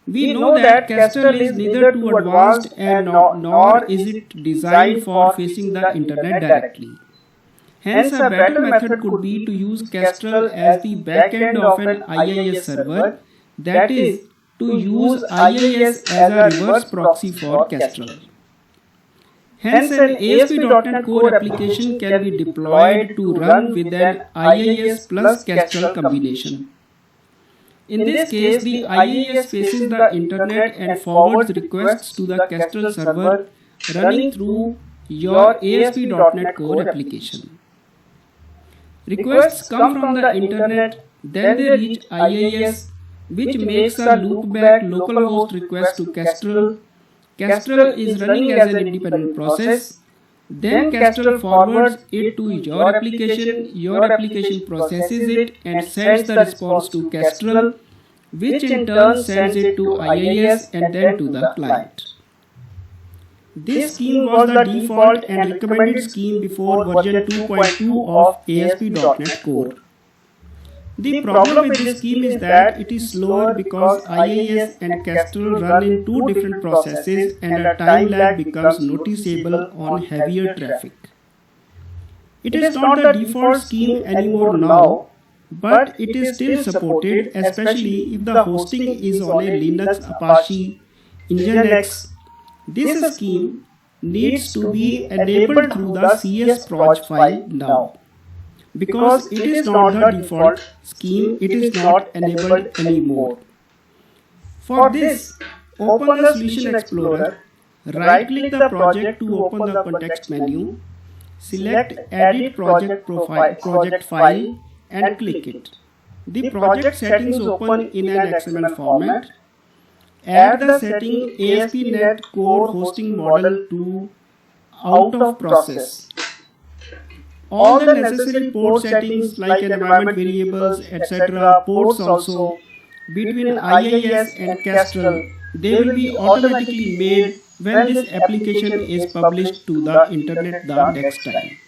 We know that Kestrel is neither too advanced and nor is it designed for facing the internet directly. Hence, a better method could be to use Kestrel as the backend of an IIS server, that is, to use IIS as a reverse proxy for Kestrel. Hence, an ASP.NET Core application can be deployed to run with an IIS plus Kestrel combination. In this case, the IIS faces the internet and forwards requests to the Kestrel server running through your ASP.NET Core application. Requests come from the internet, then they reach IIS, which makes a loopback localhost request to Kestrel. Kestrel is running as an independent process. Then Kestrel forwards it to your application processes it and sends the response to Kestrel, which in turn sends it to IIS and then to the client. This scheme was the default and recommended scheme before version 2.2 of ASP.NET Core. The problem with this scheme is that it is slower because IIS and Kestrel run in two different processes and a time lag becomes noticeable on heavier traffic. It is not the default scheme anymore now, but it is still supported, especially if the hosting is on a Linux, Apache, Nginx. This scheme needs to be enabled through the CS proj file now. because it is not the default scheme, it is not enabled anymore. For this, open the Solution Explorer, right-click the project to open the context menu, select Edit project file and click it. The project settings open in an XML format. Add the setting ASP.NET Core hosting model to out of process. All the necessary port settings like environment variables, etc. ports also between IIS and Kestrel, they will be automatically made when this application is published to the internet the next time.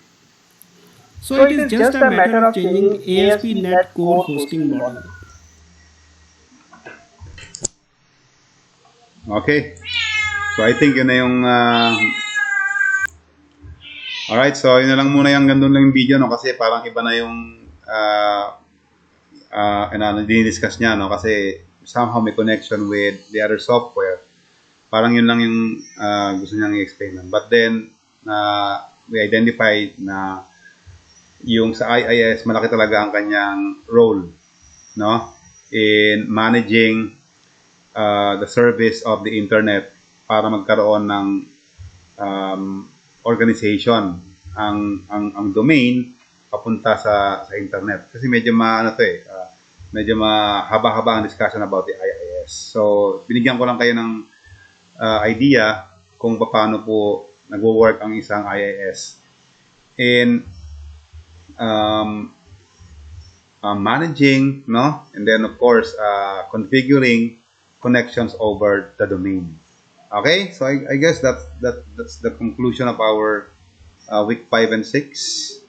So it is just a matter of changing ASP.NET Core hosting model. Okay. So I think yun na yung alright, so yun na lang muna yung gandun lang yung video, no, kasi parang iba na yung dinidiscuss niya, no, kasi somehow may connection with the other software. Parang yun lang yung gusto niyang i-explain. But then we identified na yung sa IIS malaki talaga ang kanyang role, no, in managing the service of the internet para magkaroon ng organization ang domain papunta sa internet, kasi medyo medyo mahaba-haba ang discussion about the IIS. So binigyan ko lang kayo ng idea kung paano po nagwo-work ang isang IIS in managing, no, and then of course configuring connections over the domain. Okay, so I guess that's the conclusion of our week 5 and 6.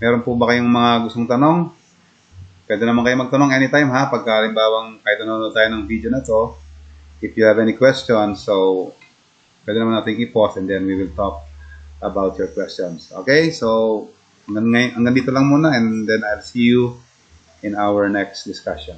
Meron po ba kayong mga gustong tanong? Pwede naman kayo magtanong anytime, ha, pagka halimbawang kahit nanonood tayo ng video na to. If you have any questions, so pwede naman natin i-pause and then we will talk about your questions. Okay, so hanggang dito lang muna, and then I'll see you in our next discussion.